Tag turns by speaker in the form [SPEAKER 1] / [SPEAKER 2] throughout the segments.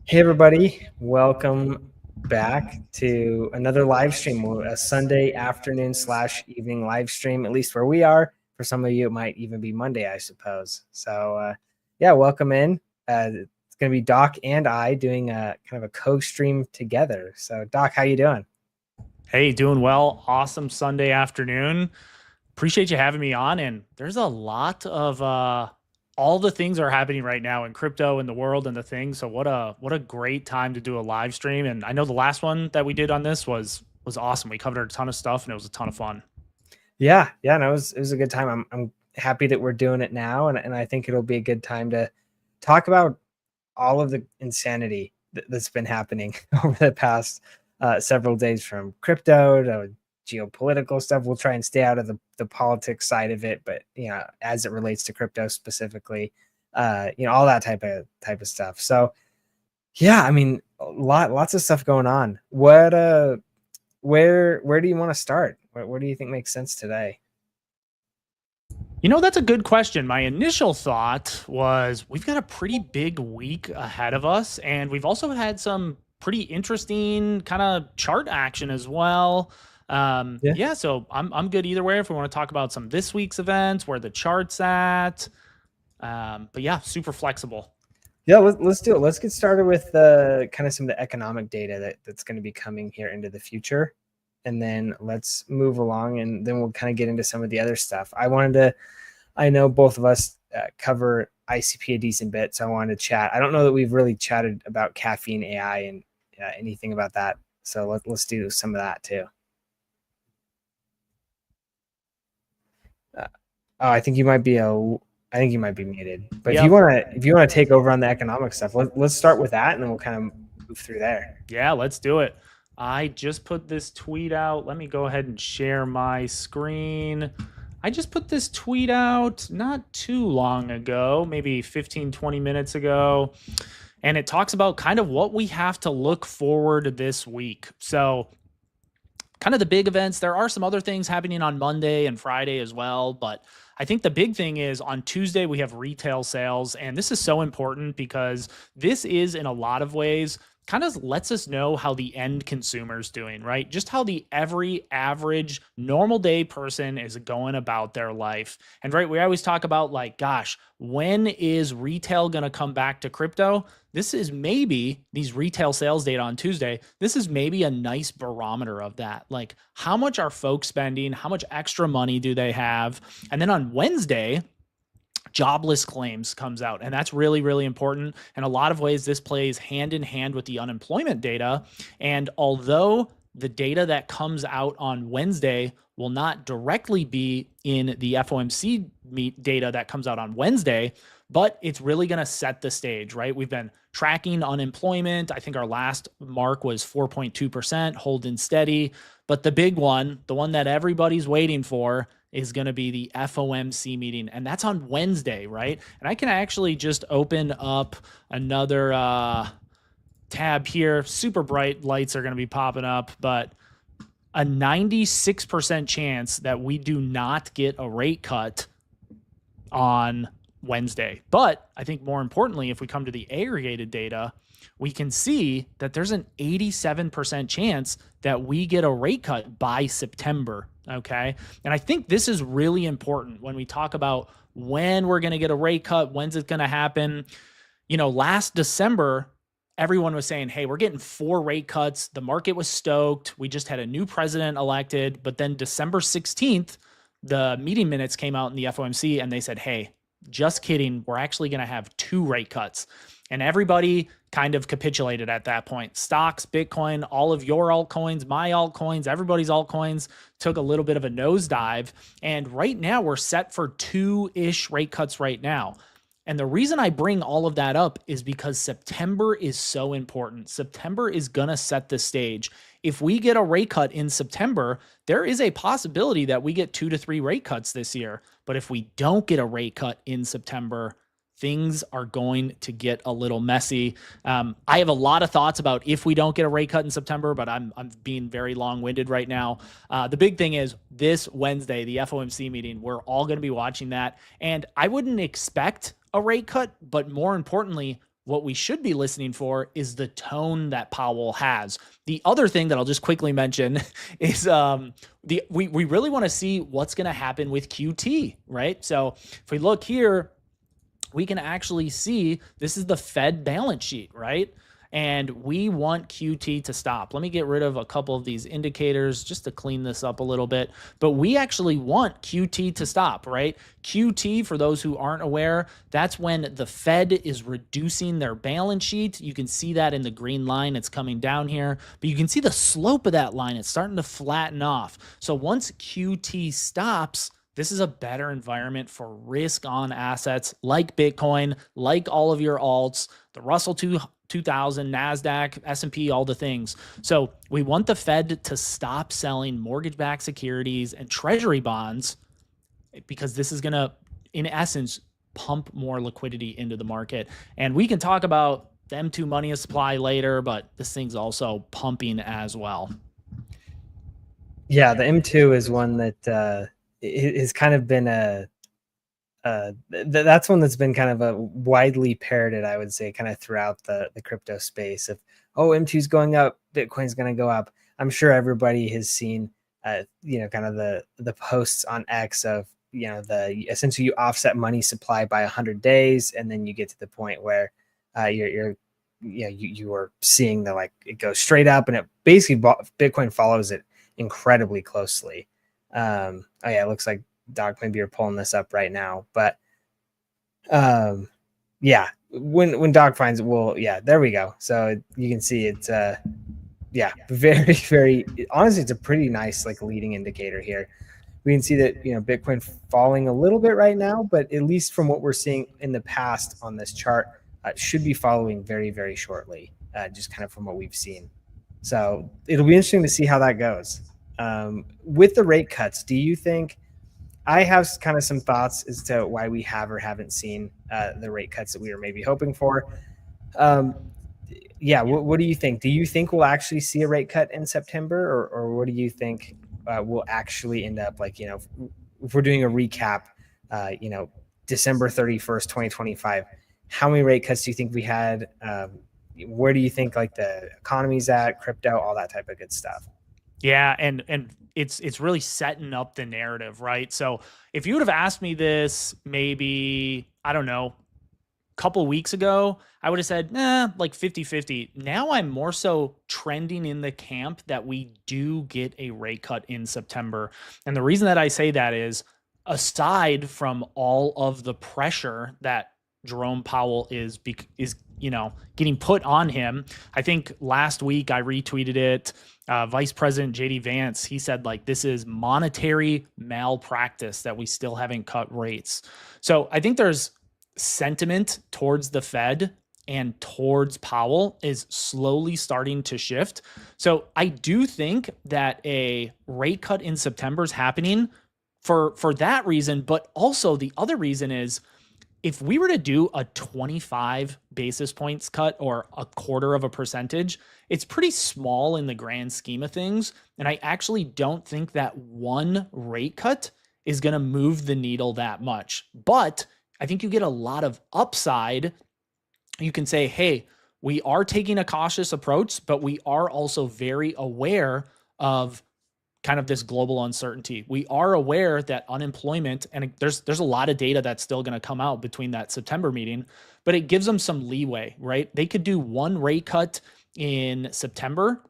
[SPEAKER 1] Hey everybody, welcome back to another live stream, a Sunday afternoon / evening live stream, at least where we are. For some of you, it might even be Monday, I suppose. So yeah, welcome in. It's going to be Doc and I doing a kind of a co-stream together. So Doc, how you doing?
[SPEAKER 2] Hey, doing well. Awesome Sunday afternoon. Appreciate you having me on. And there's a lot of all the things are happening right now in crypto and the world and the things. So what a great time to do a live stream. And I know the last one that we did on this was awesome. We covered a ton of stuff and it was a ton of fun.
[SPEAKER 1] Yeah, no, it was a good time. I'm happy that we're doing it now, and I think it'll be a good time to talk about all of the insanity that's been happening over the past several days, from crypto to geopolitical stuff. We'll try and stay out of the politics side of it, but as it relates to crypto specifically, all that type of stuff. So yeah, I mean, lots of stuff going on. Where do you want to start? What do you think makes sense today?
[SPEAKER 2] That's a good question. My initial thought was we've got a pretty big week ahead of us, and we've also had some pretty interesting kind of chart action as well. Yeah, so I'm good either way if we want to talk about some this week's events, where the chart's at. But yeah, super flexible.
[SPEAKER 1] Yeah, let's do it. Let's get started with kind of some of the economic data that's going to be coming here into the future. And then let's move along, and then we'll kind of get into some of the other stuff. I know both of us cover ICP a decent bit, so I wanted to chat. I don't know that we've really chatted about Caffeine AI and anything about that. So let's do some of that too. I think you might be muted. But yep. if you want to take over on the economic stuff, let's start with that, and then we'll kind of move through there.
[SPEAKER 2] Yeah, let's do it. I just put this tweet out. Let me go ahead and share my screen. I just put this tweet out not too long ago, maybe 15, 20 minutes ago. And it talks about kind of what we have to look forward this week. So kind of the big events. There are some other things happening on Monday and Friday as well, but I think the big thing is on Tuesday, we have retail sales. And this is so important because this is, in a lot of ways, kind of lets us know how the end consumer's doing, right? Just how the every average normal day person is going about their life. And right, we always talk about like, gosh, when is retail going to come back to crypto? This is maybe these retail sales data on Tuesday. This is maybe a nice barometer of that. Like, how much are folks spending? How much extra money do they have? And then on Wednesday, jobless claims comes out, and that's really, really important. In a lot of ways, this plays hand in hand with the unemployment data. And although the data that comes out on Wednesday will not directly be in the FOMC data that comes out on Wednesday, but it's really going to set the stage, right? We've been tracking unemployment. I think our last mark was 4.2%, holding steady. But the big one, the one that everybody's waiting for, is going to be the FOMC meeting. And that's on Wednesday, right? And I can actually just open up another tab here. Super bright lights are going to be popping up, but a 96% chance that we do not get a rate cut on Wednesday. But I think more importantly, if we come to the aggregated data, we can see that there's an 87% chance that we get a rate cut by September. Okay. And I think this is really important when we talk about when we're going to get a rate cut, when's it going to happen. Last December, everyone was saying, hey, we're getting 4 rate cuts. The market was stoked. We just had a new president elected. But then December 16th, the meeting minutes came out in the FOMC and they said, hey, just kidding. We're actually going to have 2 rate cuts. And everybody kind of capitulated at that point. Stocks, Bitcoin, all of your altcoins, my altcoins, everybody's altcoins took a little bit of a nosedive. And right now we're set for 2-ish rate cuts right now. And the reason I bring all of that up is because September is so important. September is going to set the stage. If we get a rate cut in September, there is a possibility that we get 2 to 3 rate cuts this year. But if we don't get a rate cut in September, things are going to get a little messy. I have a lot of thoughts about if we don't get a rate cut in September, but I'm being very long-winded right now. The big thing is this Wednesday, the FOMC meeting, we're all going to be watching that. And I wouldn't expect a rate cut, but more importantly, what we should be listening for is the tone that Powell has. The other thing that I'll just quickly mention is we really want to see what's going to happen with QT, right? So if we look here, we can actually see this is the Fed balance sheet, right? And we want QT to stop. Let me get rid of a couple of these indicators just to clean this up a little bit. But we actually want QT to stop, right? QT, for those who aren't aware, that's when the Fed is reducing their balance sheet. You can see that in the green line. It's coming down here. But you can see the slope of that line. It's starting to flatten off. So once QT stops, this is a better environment for risk on assets like Bitcoin, like all of your alts, the Russell 2000, NASDAQ, S&P, all the things. So we want the Fed to stop selling mortgage-backed securities and treasury bonds, because this is going to, in essence, pump more liquidity into the market. And we can talk about the M2 money supply later, but this thing's also pumping as well.
[SPEAKER 1] Yeah, the M2 is one that has kind of been that's one that's been kind of a widely parroted, I would say, kind of throughout the crypto space of, oh, M2 is going up, Bitcoin's going to go up. I'm sure everybody has seen, kind of the posts on X of, the essentially you offset money supply by 100 days. And then you get to the point where you are seeing it goes straight up, and it basically Bitcoin follows it incredibly closely. It looks like Doc, maybe you're pulling this up right now, but when Doc finds it, there we go. So you can see it's very, very, honestly, it's a pretty nice leading indicator here. We can see that Bitcoin falling a little bit right now, but at least from what we're seeing in the past on this chart, should be following very, very shortly, just kind of from what we've seen. So it'll be interesting to see how that goes. With the rate cuts, do you think, I have kind of some thoughts as to why we have or haven't seen the rate cuts that we were maybe hoping for. What do you think? Do you think we'll actually see a rate cut in September, or what do you think we'll actually end up if we're doing a recap, December 31st, 2025, how many rate cuts do you think we had? Where do you think the economy's at, crypto, all that type of good stuff?
[SPEAKER 2] Yeah, and it's really setting up the narrative, right? So if you would have asked me this maybe, I don't know, a couple weeks ago, I would have said, 50-50. Now I'm more so trending in the camp that we do get a rate cut in September. And the reason that I say that is, aside from all of the pressure that Jerome Powell is getting put on him. I think last week I retweeted it. Vice President JD Vance, he said this is monetary malpractice that we still haven't cut rates. So I think there's sentiment towards the Fed and towards Powell is slowly starting to shift. So I do think that a rate cut in September is happening for that reason, but also the other reason is, if we were to do a 25 basis points cut or a 0.25%, it's pretty small in the grand scheme of things. And I actually don't think that one rate cut is going to move the needle that much. But I think you get a lot of upside. You can say, hey, we are taking a cautious approach, but we are also very aware of kind of this global uncertainty. We are aware that unemployment, and there's a lot of data that's still going to come out between that September meeting, but it gives them some leeway, right? They could do one rate cut in September,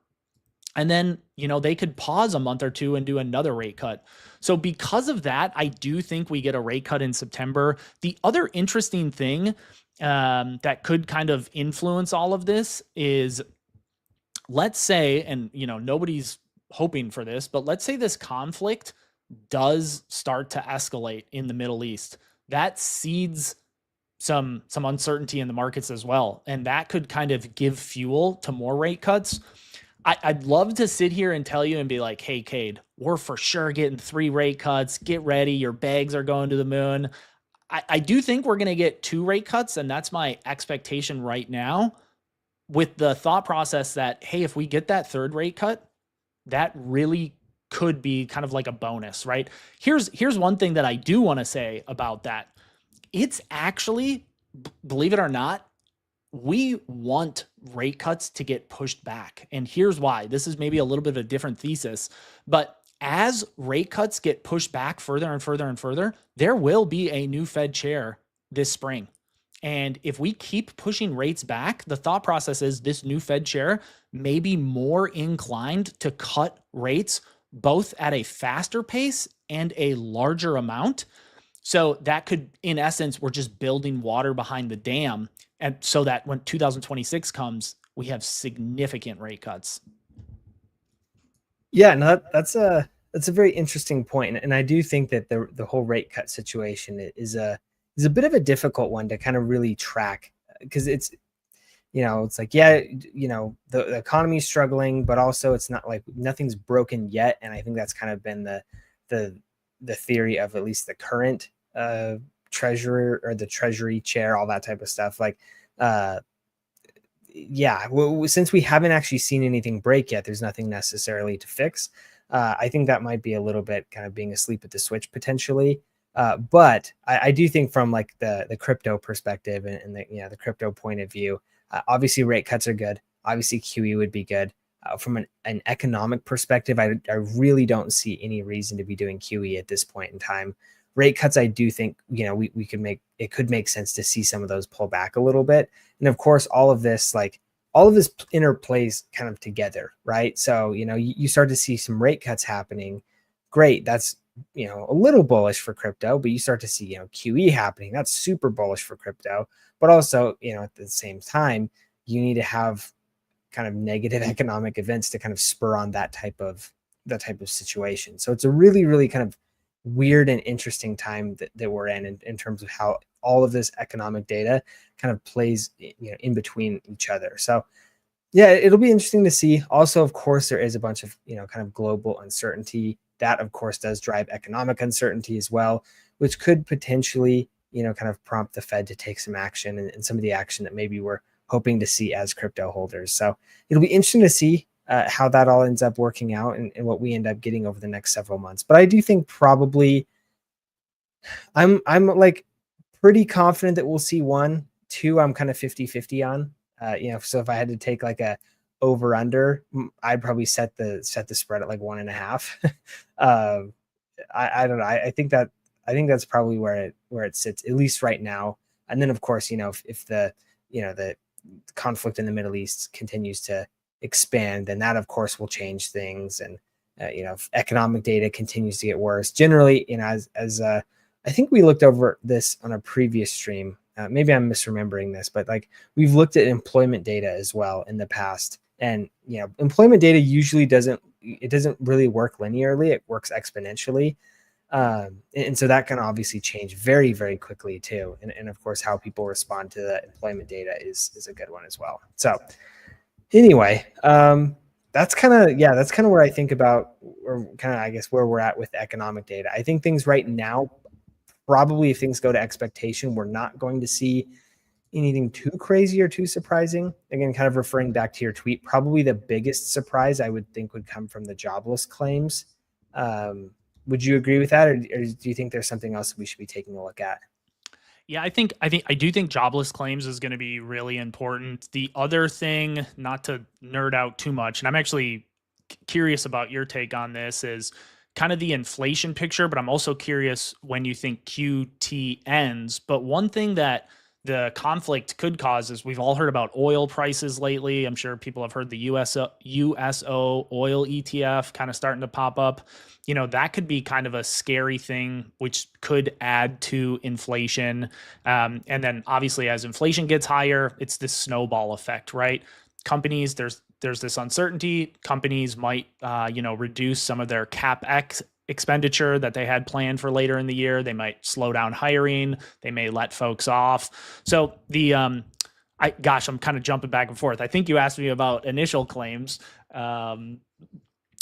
[SPEAKER 2] and then, they could pause a month or two and do another rate cut. So because of that, I do think we get a rate cut in September. The other interesting thing that could kind of influence all of this is, let's say, and nobody's hoping for this, but let's say this conflict does start to escalate in the Middle East. That seeds some uncertainty in the markets as well. And that could kind of give fuel to more rate cuts. I'd love to sit here and tell you and be like, hey, Cade, we're for sure getting 3 rate cuts. Get ready. Your bags are going to the moon. I do think we're going to get 2 rate cuts, and that's my expectation right now, with the thought process that, hey, if we get that 3rd rate cut, that really could be kind of like a bonus, right? Here's one thing that I do want to say about that. It's actually, believe it or not, we want rate cuts to get pushed back. And here's why. This is maybe a little bit of a different thesis, but as rate cuts get pushed back further and further and further, there will be a new Fed chair this spring. And if we keep pushing rates back, the thought process is this new Fed chair may be more inclined to cut rates both at a faster pace and a larger amount. So that could, in essence, we're just building water behind the dam. And so that when 2026 comes, we have significant rate cuts.
[SPEAKER 1] Yeah, no, that's a very interesting point, and I do think that the whole rate cut situation is a bit of a difficult one to kind of really track, because it's, it's like, yeah, the economy is struggling, but also it's not like nothing's broken yet, and I think that's kind of been the theory of at least the current treasurer or the treasury chair, all that type of stuff. Like, yeah, well, since we haven't actually seen anything break yet, there's nothing necessarily to fix. I think that might be a little bit kind of being asleep at the switch potentially. But I do think from like the crypto perspective and the crypto point of view, obviously rate cuts are good. Obviously QE would be good. From an economic perspective, I really don't see any reason to be doing QE at this point in time. Rate cuts, I do think, we could make sense to see some of those pull back a little bit. And of course, all of this interplays kind of together, right? So, you start to see some rate cuts happening. Great. That's, a little bullish for crypto, but you start to see, QE happening. That's super bullish for crypto. But also, at the same time, you need to have kind of negative economic events to kind of spur on that type of situation. So it's a really, really kind of weird and interesting time that we're in terms of how all of this economic data kind of plays, in between each other. So yeah, it'll be interesting to see. Also, of course, there is a bunch of, kind of global uncertainty that of course does drive economic uncertainty as well, which could potentially, kind of prompt the Fed to take some action and some of the action that maybe we're hoping to see as crypto holders. So it'll be interesting to see how that all ends up working out and what we end up getting over the next several months. But I do think probably I'm like pretty confident that we'll see 1, 2. I'm kind of 50-50 on, so if I had to take like a over under, I'd probably set the spread at like 1.5. I don't know. I think that's probably where it sits, at least right now. And then of course, if the conflict in the Middle East continues to expand, then that of course will change things. And if economic data continues to get worse, generally, as I think we looked over this on a previous stream. Maybe I'm misremembering this, but like we've looked at employment data as well in the past, and employment data usually doesn't really work linearly; it works exponentially. And so that can obviously change very, very quickly too. And of course, how people respond to the employment data is a good one as well. So anyway, that's kind of where I think about, or kind of, I guess, where we're at with economic data. I think things right now, probably if things go to expectation, we're not going to see anything too crazy or too surprising. Again, kind of referring back to your tweet, probably the biggest surprise I would think would come from the jobless claims. Would you agree with that, or do you think there's something else we should be taking a look at?
[SPEAKER 2] Yeah, I do think jobless claims is going to be really important. The other thing, not to nerd out too much, and I'm actually curious about your take on this, is kind of the inflation picture, but I'm also curious when you think QT ends. But one thing that the conflict could cause is, we've all heard about oil prices lately. I'm sure people have heard the USO oil ETF kind of starting to pop up. That could be kind of a scary thing, which could add to inflation. And then obviously as inflation gets higher, it's this snowball effect, right? Companies, there's this uncertainty. Companies might, reduce some of their CapEx expenditure that they had planned for later in the year. They might slow down hiring. They may let folks off. So I'm kind of jumping back and forth. I think you asked me about initial claims.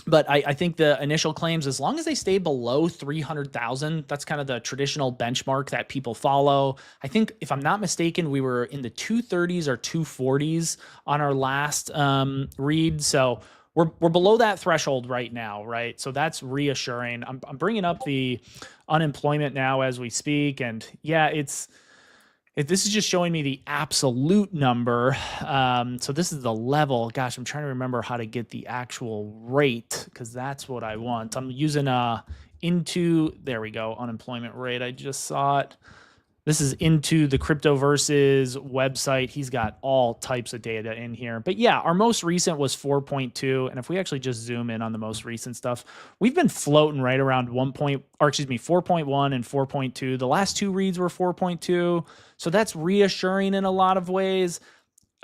[SPEAKER 2] But I think the initial claims, as long as they stay below 300,000, that's kind of the traditional benchmark that people follow. I think, if I'm not mistaken, we were in the 230s or 240s on our last read. So we're below that threshold right now, right? So that's reassuring. I'm bringing up the unemployment now as we speak, and yeah, This is just showing me the absolute number. So this is the level. Gosh, I'm trying to remember how to get the actual rate because that's what I want. I'm using there we go, unemployment rate. I just saw it. This is into the Crypto Versus website. He's got all types of data in here. But yeah, our most recent was 4.2. And if we actually just zoom in on the most recent stuff, we've been floating right around 4.1 and 4.2. The last two reads were 4.2. So that's reassuring in a lot of ways.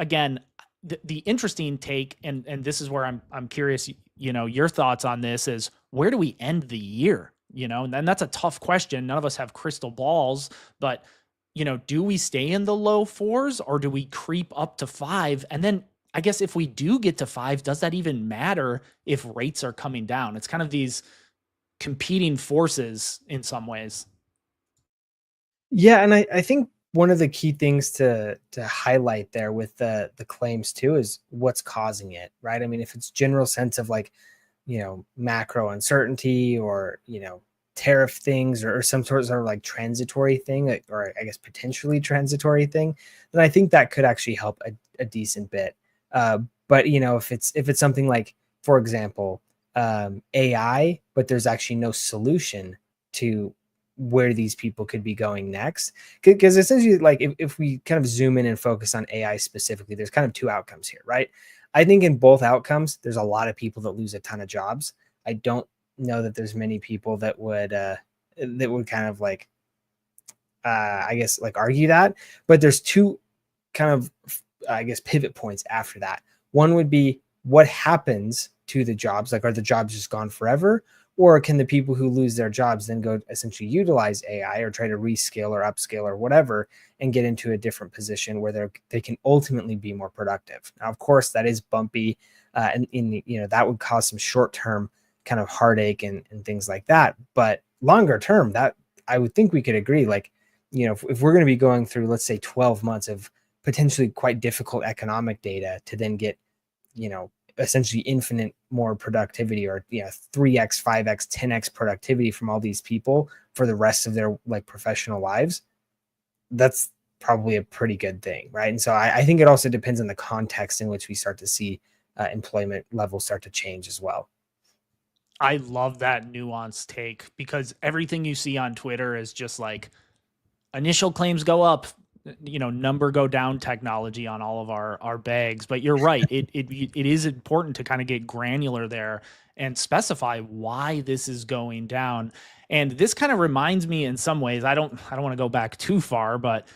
[SPEAKER 2] Again, the interesting take, and this is where I'm curious, your thoughts on this is, where do we end the year? And then that's a tough question. None of us have crystal balls, but do we stay in the low fours or do we creep up to 5? And then I guess if we do get to 5, does that even matter if rates are coming down? It's kind of these competing forces in some ways.
[SPEAKER 1] Yeah, and I think one of the key things to highlight there with the claims too is what's causing it, right? I mean, if it's general sense of like, macro uncertainty or, tariff things or some sort of like transitory thing, or I guess potentially transitory thing, then I think that could actually help a decent bit. But if it's something like, for example, AI, but there's actually no solution to where these people could be going next, because essentially, like if we kind of zoom in and focus on AI specifically, there's kind of two outcomes here, right? I think in both outcomes, there's a lot of people that lose a ton of jobs. I don't know that there's many people that would kind of like I guess like argue that, but there's two kind of I guess pivot points after that. One would be, what happens to the jobs? Like, are the jobs just gone forever? Or can the people who lose their jobs then go essentially utilize AI or try to rescale or upscale or whatever and get into a different position where they can ultimately be more productive? Now, of course, that is bumpy, and that would cause some short-term kind of heartache and things like that. But longer term, that I would think we could agree, like, if we're going to be going through, let's say, 12 months of potentially quite difficult economic data to then get, essentially infinite more productivity, or 3x 5x 10x productivity from all these people for the rest of their like professional lives, that's probably a pretty good thing, right? And so I think it also depends on the context in which we start to see employment levels start to change as well.
[SPEAKER 2] I love that nuanced take, because everything you see on Twitter is just like initial claims go up, number go down technology on all of our bags. But you're right. It is important to kind of get granular there and specify why this is going down. And this kind of reminds me in some ways, I don't want to go back too far, but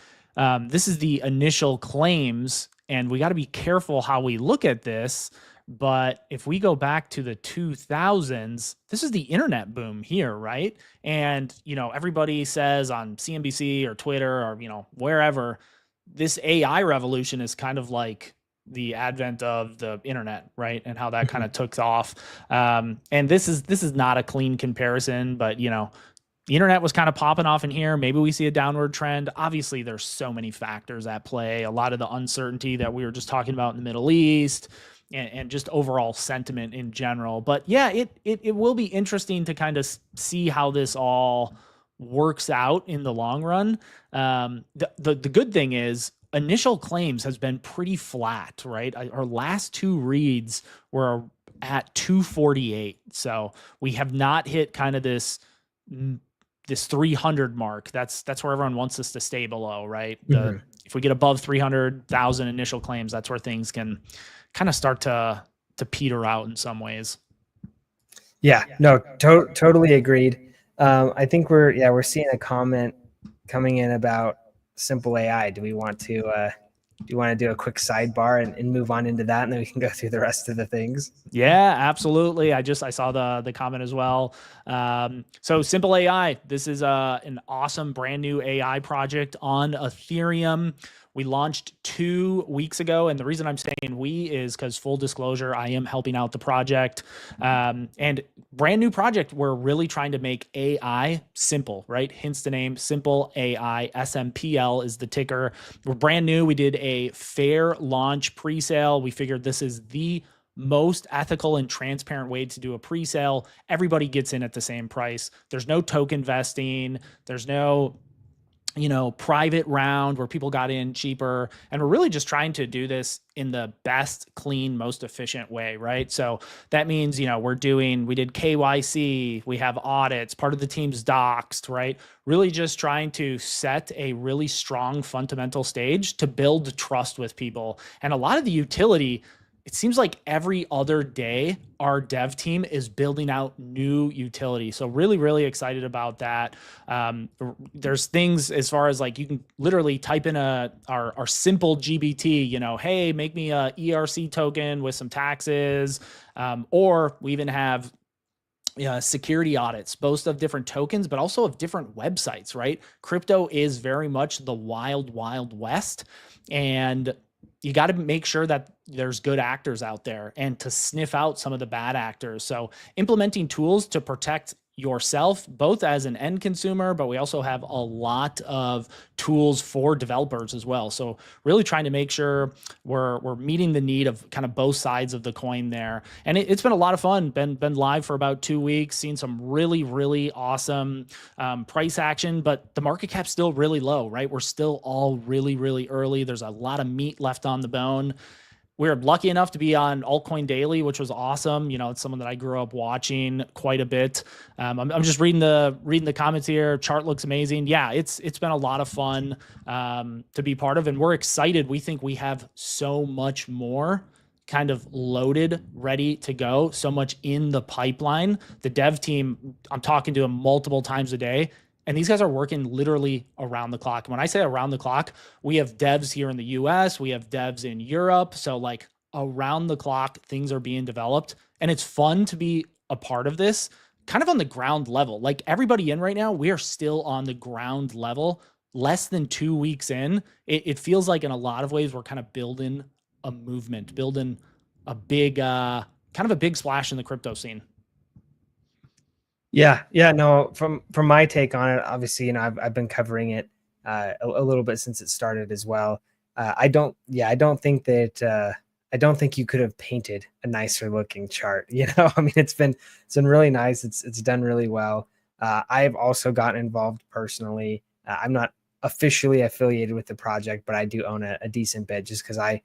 [SPEAKER 2] this is the initial claims, and we got to be careful how we look at this. But if we go back to the 2000s, this is the internet boom here, right? And, everybody says on CNBC or Twitter or, wherever, this AI revolution is kind of like the advent of the internet, right? And how that kind of took off. And this is not a clean comparison, but, the internet was kind of popping off in here. Maybe we see a downward trend. Obviously, there's so many factors at play. A lot of the uncertainty that we were just talking about in the Middle East, and just overall sentiment in general. But yeah, it will be interesting to kind of see how this all works out in the long run. The good thing is initial claims has been pretty flat, right? Our last two reads were at 248. So we have not hit kind of this 300 mark. That's where everyone wants us to stay below, right? If we get above 300,000 initial claims, that's where things can kind of start to peter out in some ways.
[SPEAKER 1] Yeah, no, totally agreed. I think we're seeing a comment coming in about simple AI. Do you want to do a quick sidebar and move on into that, and then we can go through the rest of the things?
[SPEAKER 2] Yeah, absolutely. I saw the comment as well. So Simple AI, this is an awesome brand new AI project on Ethereum. We launched 2 weeks ago, and the reason I'm saying we is because, full disclosure, I am helping out the project. And brand new project, we're really trying to make AI simple, right? Hence the name, Simple AI. SMPL is the ticker. We're brand new. We did a fair launch pre-sale. We figured this is the most ethical and transparent way to do a pre-sale. Everybody gets in at the same price. There's no token vesting. There's no private round where people got in cheaper. And we're really just trying to do this in the best, clean, most efficient way, right? So that means, we did KYC, we have audits, part of the team's doxed, right? Really just trying to set a really strong fundamental stage to build trust with people. And a lot of the utility, it seems like every other day, our dev team is building out new utility. So really, really excited about that. There's things as far as like you can literally type in our simple GBT, hey, make me a ERC token with some taxes. Or we even have security audits, both of different tokens, but also of different websites, right? Crypto is very much the wild, wild west. And you got to make sure that there's good actors out there and to sniff out some of the bad actors. So implementing tools to protect yourself, both as an end consumer, but we also have a lot of tools for developers as well. So really trying to make sure we're meeting the need of kind of both sides of the coin there. And it's been a lot of fun. Been live for about 2 weeks, seen some really, really awesome price action, but the market cap's still really low, right? We're still all really, really early. There's a lot of meat left on the bone. We were lucky enough to be on Altcoin Daily, which was awesome. It's someone that I grew up watching quite a bit. I'm just reading the comments here. Chart looks amazing. Yeah, it's been a lot of fun to be part of, and we're excited. We think we have so much more kind of loaded, ready to go, so much in the pipeline. The dev team, I'm talking to them multiple times a day. And these guys are working literally around the clock. When I say around the clock, we have devs here in the US, we have devs in Europe. So like around the clock, things are being developed. And it's fun to be a part of this kind of on the ground level. Like everybody in right now, we are still on the ground level, less than 2 weeks in. It feels like in a lot of ways, we're kind of building a movement, building a big, kind of a big splash in the crypto scene.
[SPEAKER 1] Yeah, no, from my take on it, obviously, I've been covering it a little bit since it started as well. I don't think that I don't think you could have painted a nicer looking chart. I mean, it's been really nice. It's done really well. I've also gotten involved personally. I'm not officially affiliated with the project, but I do own a decent bit just because I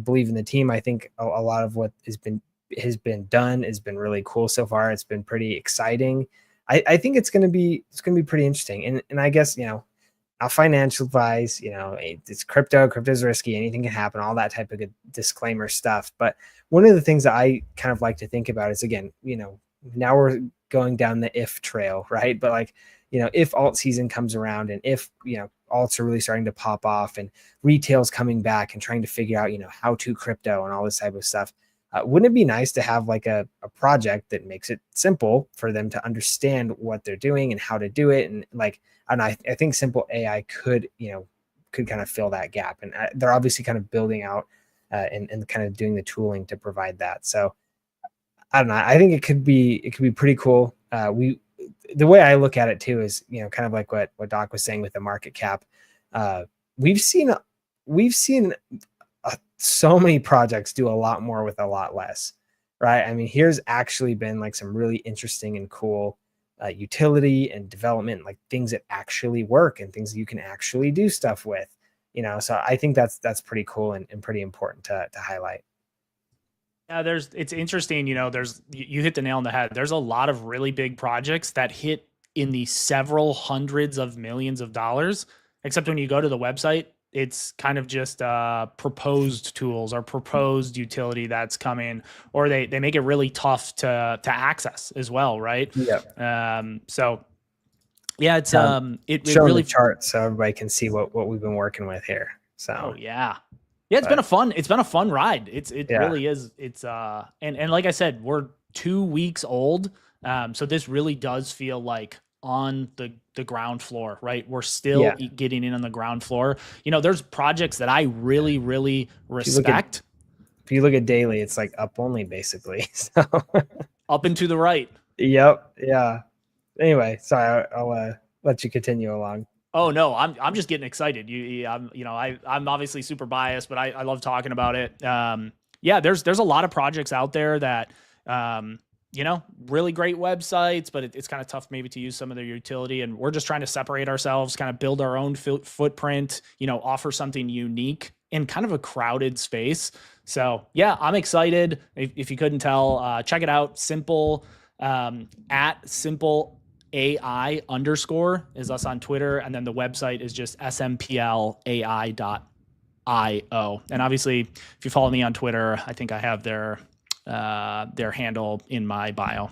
[SPEAKER 1] believe in the team. I think a lot of what has been done has been really cool so far. It's been pretty exciting. I think it's gonna be pretty interesting. And I guess I'll financial advise. It's crypto's risky. Anything can happen. All that type of good disclaimer stuff. But one of the things that I kind of like to think about is, again, now we're going down the if trail, right? But like, if alt season comes around and if alts are really starting to pop off and retail's coming back and trying to figure out how to crypto and all this type of stuff. Wouldn't it be nice to have like a project that makes it simple for them to understand what they're doing and how to do it? And like, I think simple AI could kind of fill that gap. And they're obviously kind of building out and kind of doing the tooling to provide that. So I don't know. I think it could be pretty cool. The way I look at it too is, kind of like what Doc was saying with the market cap. We've seen so many projects do a lot more with a lot less, right? I mean, here's actually been like some really interesting and cool utility and development, like things that actually work and things that you can actually do stuff with, so I think that's pretty cool and pretty important to highlight.
[SPEAKER 2] Yeah, it's interesting, you hit the nail on the head. There's a lot of really big projects that hit in the several hundreds of millions of dollars, except when you go to the website, it's kind of just proposed tools or proposed utility that's coming, or they make it really tough to access as well, right?
[SPEAKER 1] Yeah.
[SPEAKER 2] So yeah, it's it
[SPEAKER 1] really chart so everybody can see what we've been working with here. So
[SPEAKER 2] yeah, it's been a fun ride. It really is. It's and like I said, we're 2 weeks old. So this really does feel like on the ground floor, right? We're still getting in on the ground floor. There's projects that I really, really respect.
[SPEAKER 1] If you look at daily, it's like up only basically. So
[SPEAKER 2] up and to the right.
[SPEAKER 1] Yep. Yeah. Anyway, sorry, I'll let you continue along.
[SPEAKER 2] Oh no, I'm just getting excited. I'm obviously super biased, but I love talking about it. Yeah, there's a lot of projects out there that really great websites, but it's kind of tough maybe to use some of their utility. And we're just trying to separate ourselves, kind of build our own footprint, offer something unique in kind of a crowded space. So yeah, I'm excited. If you couldn't tell, check it out. Simple, at simple AI underscore is us on Twitter. And then the website is just smplai.io. And obviously, if you follow me on Twitter, I think I have their handle in my bio.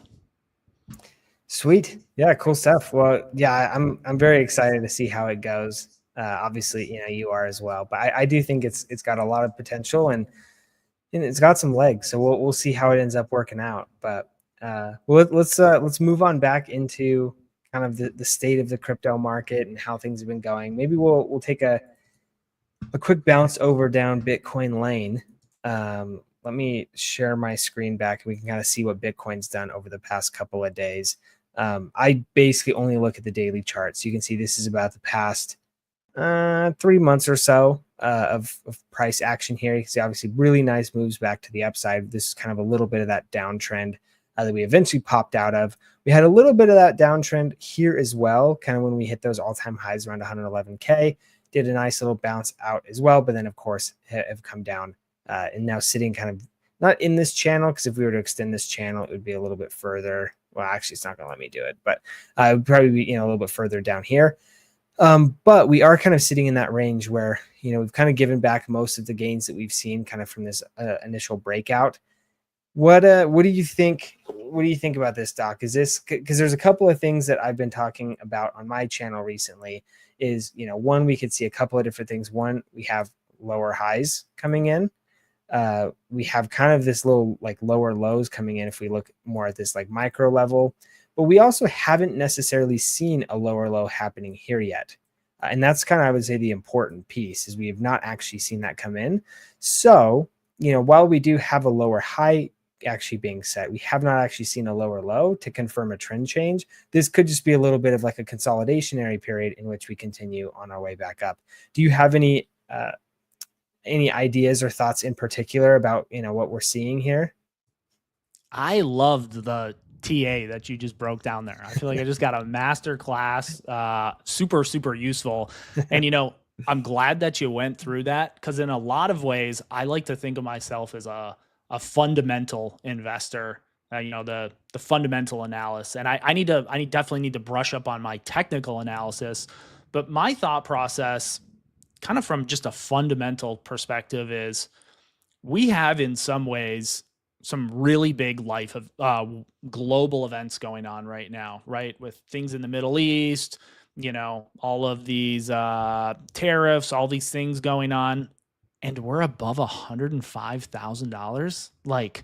[SPEAKER 1] Sweet. Yeah, cool stuff. Well, yeah, I'm very excited to see how it goes. Obviously, you are as well, but I do think it's got a lot of potential and it's got some legs. So we'll see how it ends up working out. But let's move on back into kind of the state of the crypto market and how things have been going. Maybe we'll take a quick bounce over down Bitcoin lane. Let me share my screen back. We can kind of see what Bitcoin's done over the past couple of days. I basically only look at the daily chart. So you can see this is about the past 3 months or so of price action here. You can see obviously really nice moves back to the upside. This is kind of a little bit of that downtrend that we eventually popped out of. We had a little bit of that downtrend here as well, kind of when we hit those all-time highs around 111K. Did a nice little bounce out as well, but then of course have come down and now sitting kind of not in this channel, because if we were to extend this channel, it would be a little bit further. Well, actually, it's not going to let me do it, but it would probably be a little bit further down here. But we are kind of sitting in that range where we've kind of given back most of the gains that we've seen kind of from this initial breakout. What do you think? What do you think about this, Doc? Is this because there's a couple of things that I've been talking about on my channel recently? Is one, we could see a couple of different things. One, we have lower highs coming in. We have kind of this little like lower lows coming in if we look more at this like micro level, but we also haven't necessarily seen a lower low happening here yet. And that's kind of, I would say, the important piece is we have not actually seen that come in. So, while we do have a lower high actually being set, we have not actually seen a lower low to confirm a trend change. This could just be a little bit of like a consolidationary period in which we continue on our way back up. Do you have any ideas or thoughts in particular about what we're seeing here?
[SPEAKER 2] I loved the TA that you just broke down there. I feel like I just got a master class, super, super useful. And, I'm glad that you went through that, because in a lot of ways, I like to think of myself as a fundamental investor, the fundamental analysis. And I definitely need to brush up on my technical analysis. But my thought process, kind of from just a fundamental perspective, is we have in some ways some really big life of global events going on right now, right? With things in the Middle East, all of these tariffs, all these things going on, and we're above $105,000. Like,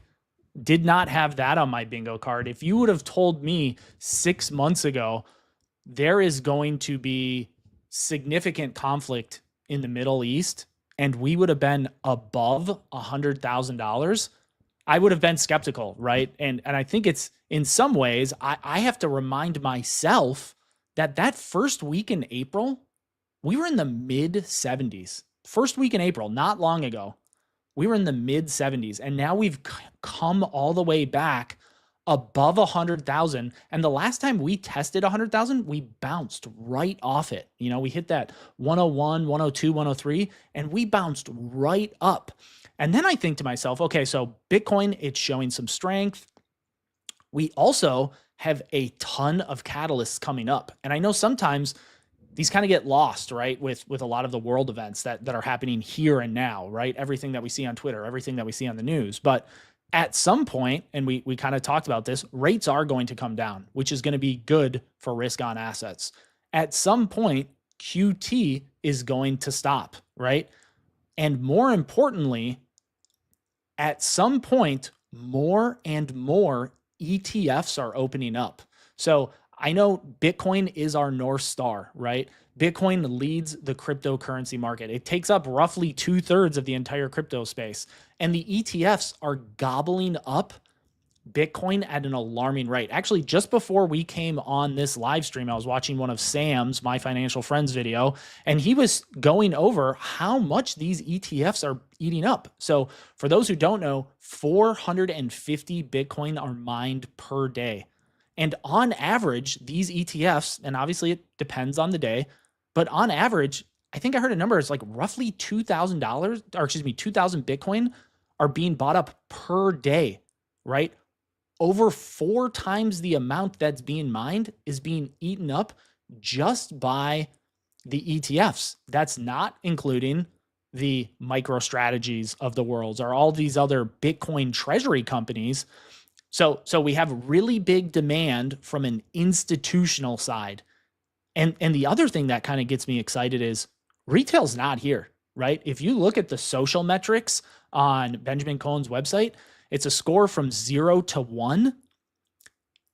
[SPEAKER 2] did not have that on my bingo card. If you would have told me 6 months ago, there is going to be significant conflict in the Middle East and we would have been above $100,000, I would have been skeptical, right? And I think it's, in some ways, I have to remind myself that first week in April, we were in the mid 70s. First week in April, not long ago, we were in the mid 70s, and now we've come all the way back above 100,000. And the last time we tested 100,000, we bounced right off it. We hit that 101, 102, 103, and we bounced right up. And then I think to myself, okay, so Bitcoin, it's showing some strength. We also have a ton of catalysts coming up. And I know sometimes these kind of get lost, right? With a lot of the world events that are happening here and now, right? Everything that we see on Twitter, everything that we see on the news. But at some point, and we kind of talked about this, rates are going to come down, which is going to be good for risk on assets. At some point, QT is going to stop, right? And more importantly, at some point, more and more ETFs are opening up. So I know Bitcoin is our North Star, right? Bitcoin leads the cryptocurrency market. It takes up roughly 2/3 of the entire crypto space. And the ETFs are gobbling up Bitcoin at an alarming rate. Actually, just before we came on this live stream, I was watching one of Sam's My Financial Friends video, and he was going over how much these ETFs are eating up. So for those who don't know, 450 Bitcoin are mined per day. And on average, these ETFs, and obviously it depends on the day, but on average, I think I heard a number, it's like roughly $2,000, or excuse me, 2,000 Bitcoin are being bought up per day, right? Over 4 times the amount that's being mined is being eaten up just by the ETFs. That's not including the micro strategies of the world or all these other Bitcoin treasury companies. So we have really big demand from an institutional side. And the other thing that kind of gets me excited is retail's not here, right? If you look at the social metrics on Benjamin Cohen's website, it's a score from 0 to 1.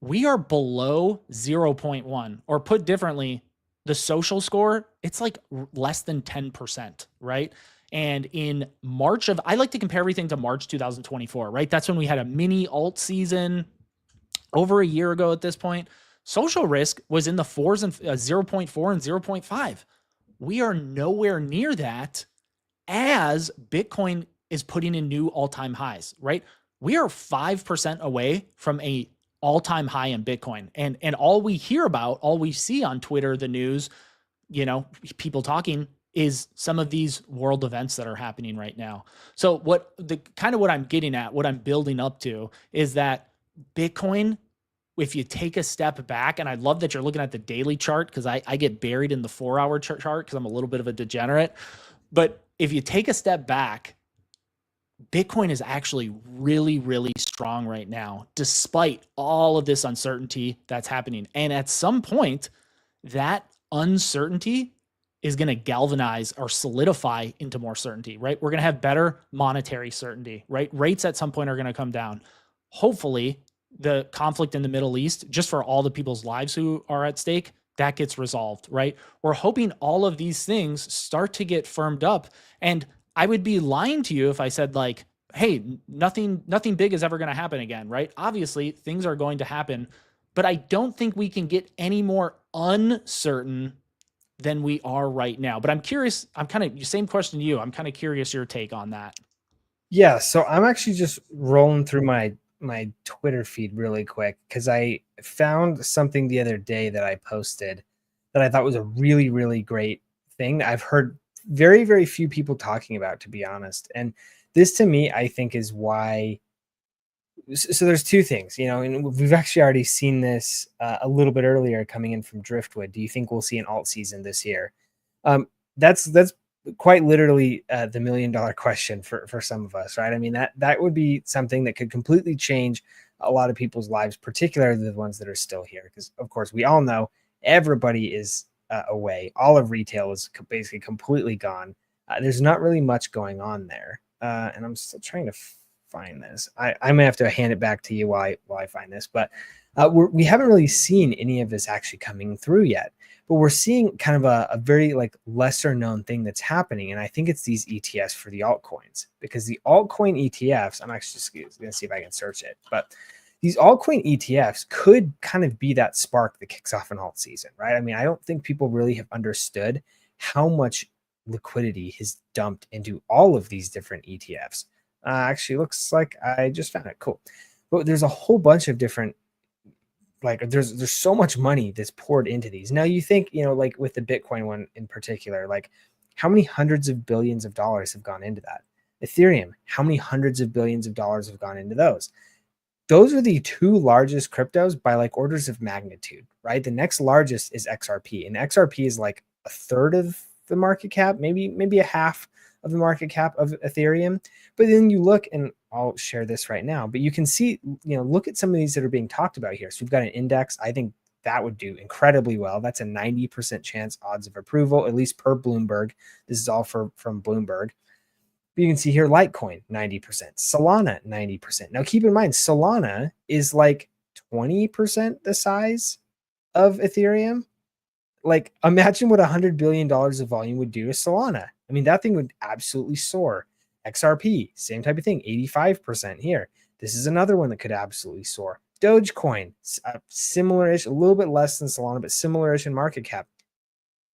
[SPEAKER 2] We are below 0.1, or put differently, the social score, it's like less than 10%, right? And in March of, I like to compare everything to March 2024, right? That's when we had a mini alt season over a year ago at this point. Social risk was in the 4s and 0.4 and 0.5. We are nowhere near that as Bitcoin is putting in new all-time highs, right? We are 5% away from a all-time high in Bitcoin. And all we hear about, all we see on Twitter, the news, people talking, is some of these world events that are happening right now. So what I'm getting at, what I'm building up to, is that Bitcoin, if you take a step back, and I love that you're looking at the daily chart, because I get buried in the 4-hour chart because I'm a little bit of a degenerate. But if you take a step back, Bitcoin is actually really, really strong right now, despite all of this uncertainty that's happening. And at some point, that uncertainty is going to galvanize or solidify into more certainty, right? We're going to have better monetary certainty, right? Rates at some point are going to come down. Hopefully, the conflict in the Middle East, just for all the people's lives who are at stake, that gets resolved, right? We're hoping all of these things start to get firmed up. And I would be lying to you if I said, like, hey, nothing big is ever going to happen again, right? Obviously, things are going to happen, but I don't think we can get any more uncertain than we are right now. But I'm curious, same question to you. I'm kind of curious your take on that.
[SPEAKER 1] Yeah, so I'm actually just rolling through my Twitter feed really quick because I found something the other day that I posted that I thought was a really, really great thing that I've heard very, very few people talking about, to be honest. And this, to me, I think is why. So there's two things, and we've actually already seen this a little bit earlier coming in from Driftwood. Do you think we'll see an alt season this year? That's quite literally the $1 million question for some of us, right? I mean, that would be something that could completely change a lot of people's lives, particularly the ones that are still here. Because, of course, we all know everybody is away. All of retail is basically completely gone. There's not really much going on there. And I'm still trying to find this. I may have to hand it back to you while I find this. But we haven't really seen any of this actually coming through yet. But we're seeing kind of a very lesser known thing that's happening. And I think it's these ETFs for the altcoins, because the altcoin ETFs, I'm actually just going to see if I can search it, but these altcoin ETFs could kind of be that spark that kicks off an alt season, right? I mean, I don't think people really have understood how much liquidity is dumped into all of these different ETFs. Actually, looks like I just found it. Cool. But there's a whole bunch of different, there's so much money that's poured into these. Now you think, with the Bitcoin one in particular, how many hundreds of billions of dollars have gone into that? Ethereum, how many hundreds of billions of dollars have gone into those? Those are the two largest cryptos by orders of magnitude, right? The next largest is XRP, and XRP is a third of the market cap, maybe a half of the market cap of Ethereum. But then you look, and I'll share this right now, but you can see, look at some of these that are being talked about here. So we've got an index. I think that would do incredibly well. That's a 90% chance odds of approval, at least per Bloomberg. This is all from Bloomberg. But you can see here, Litecoin, 90%, Solana, 90%. Now keep in mind, Solana is 20% the size of Ethereum. Imagine what $100 billion of volume would do to Solana. I mean, that thing would absolutely soar. XRP, same type of thing, 85% here. This is another one that could absolutely soar. Dogecoin, similar-ish, a little bit less than Solana, but similar-ish in market cap.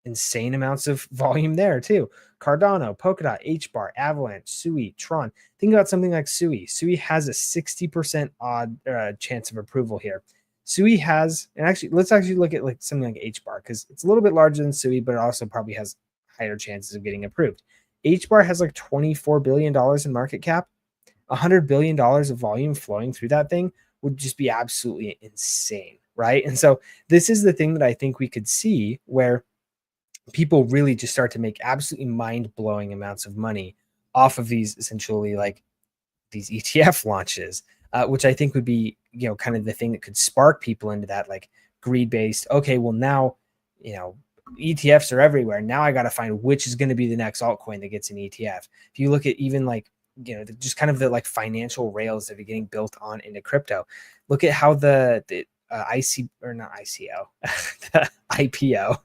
[SPEAKER 1] Insane amounts of volume there too. Cardano, Polkadot, HBAR, Avalanche, Sui, Tron. Think about something like Sui. Sui has a 60% odd chance of approval here. Sui has, and actually, let's actually look at like something like HBAR because it's a little bit larger than Sui, but it also probably has higher chances of getting approved. HBAR has like $24 billion in market cap. $100 billion of volume flowing through that thing would just be absolutely insane, right? And so this is the thing that I think we could see where people really just start to make absolutely mind-blowing amounts of money off of these essentially like these ETF launches, which I think would be, you know, kind of the thing that could spark people into that like greed-based, okay, well now, you know, ETFs are everywhere. Now I got to find which is going to be the next altcoin that gets an ETF. If you look at even like, you know, just kind of the like financial rails that are getting built on into crypto, look at how the IC or not ICO, the IPO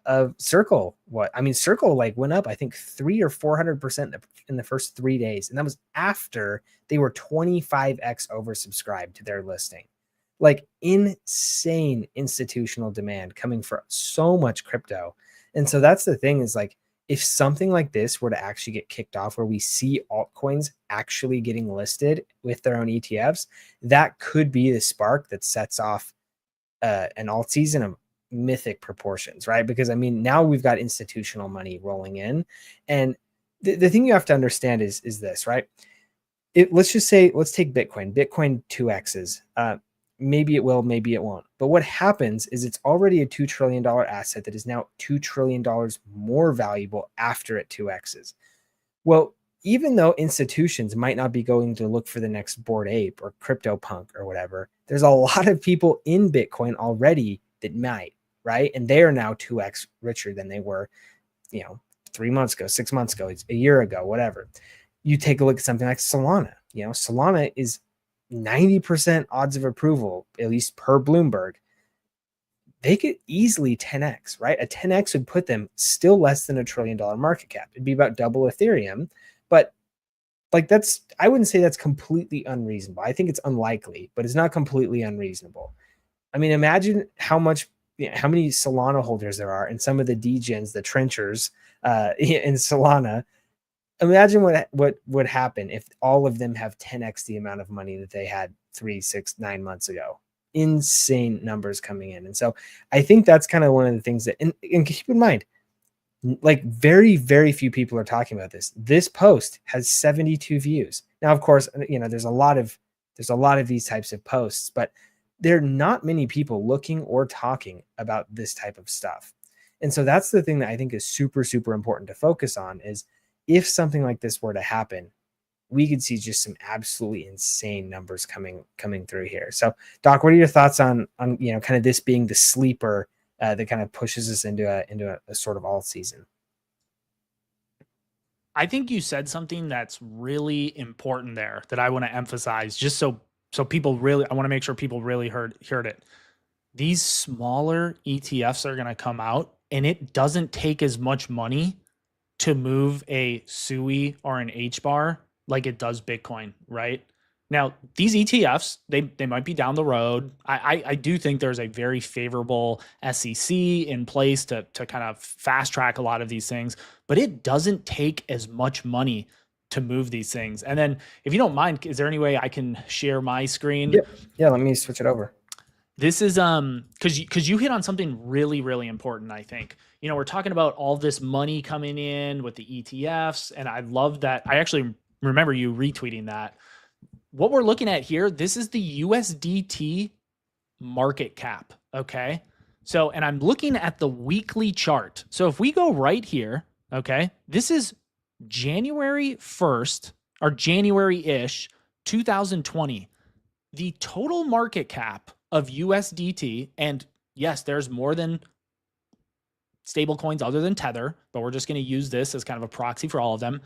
[SPEAKER 1] of Circle. What I mean, Circle like went up, I think 300 or 400% in the first 3 days, and that was after they were 25x oversubscribed to their listing. Like insane institutional demand coming for so much crypto. And so that's the thing is like, if something like this were to actually get kicked off where we see altcoins actually getting listed with their own ETFs, that could be the spark that sets off an alt season of mythic proportions, right? Because I mean, now we've got institutional money rolling in. And the thing you have to understand is this, right? Let's just say, let's take Bitcoin 2x's. Maybe it will, maybe it won't. But what happens is it's already a $2 trillion asset that is now $2 trillion more valuable after it 2x's. Well, even though institutions might not be going to look for the next Bored Ape or CryptoPunk or whatever, there's a lot of people in Bitcoin already that might, right? And they are now 2x richer than they were, you know, 3 months ago, 6 months ago, a year ago, whatever. You take a look at something like Solana. You know, Solana is 90% odds of approval, at least per Bloomberg. They could easily 10x, right? A 10x would put them still less than $1 trillion market cap. It'd be about double Ethereum, but like that's, I wouldn't say that's completely unreasonable. I think it's unlikely, but it's not completely unreasonable. I mean, imagine how much, you know, how many Solana holders there are and some of the degens, the trenchers in Solana. Imagine what would happen if all of them have 10x the amount of money that they had 3, 6, 9 months ago. Insane numbers coming in. And so I think that's kind of one of the things that, and keep in mind, like very, very few people are talking about this. This post has 72 views. Now, of course, you know, there's a lot of these types of posts, but there are not many people looking or talking about this type of stuff. And so that's the thing that I think is super, super important to focus on is if something like this were to happen, we could see just some absolutely insane numbers coming through here. So, Doc, what are your thoughts on you know, kind of this being the sleeper that kind of pushes us into a sort of alt season?
[SPEAKER 2] I think you said something that's really important there that I want to emphasize, just so people really, I want to make sure people really heard it. These smaller ETFs are going to come out, and it doesn't take as much money to move a SUI or an HBAR like it does Bitcoin, right? Now, these ETFs, they might be down the road. I do think there's a very favorable SEC in place to kind of fast track a lot of these things, but it doesn't take as much money to move these things. And then if you don't mind, is there any way I can share my screen?
[SPEAKER 1] Yeah, let me switch it over.
[SPEAKER 2] This is because you hit on something really, really important, I think. You know, we're talking about all this money coming in with the ETFs, and I love that. I actually remember you retweeting that. What we're looking at here, this is the USDT market cap, okay? So, and I'm looking at the weekly chart. So if we go right here, okay, this is January 1st, or January-ish, 2020. The total market cap of USDT, and yes, there's more than stablecoins other than Tether, but we're just going to use this as kind of a proxy for all of them.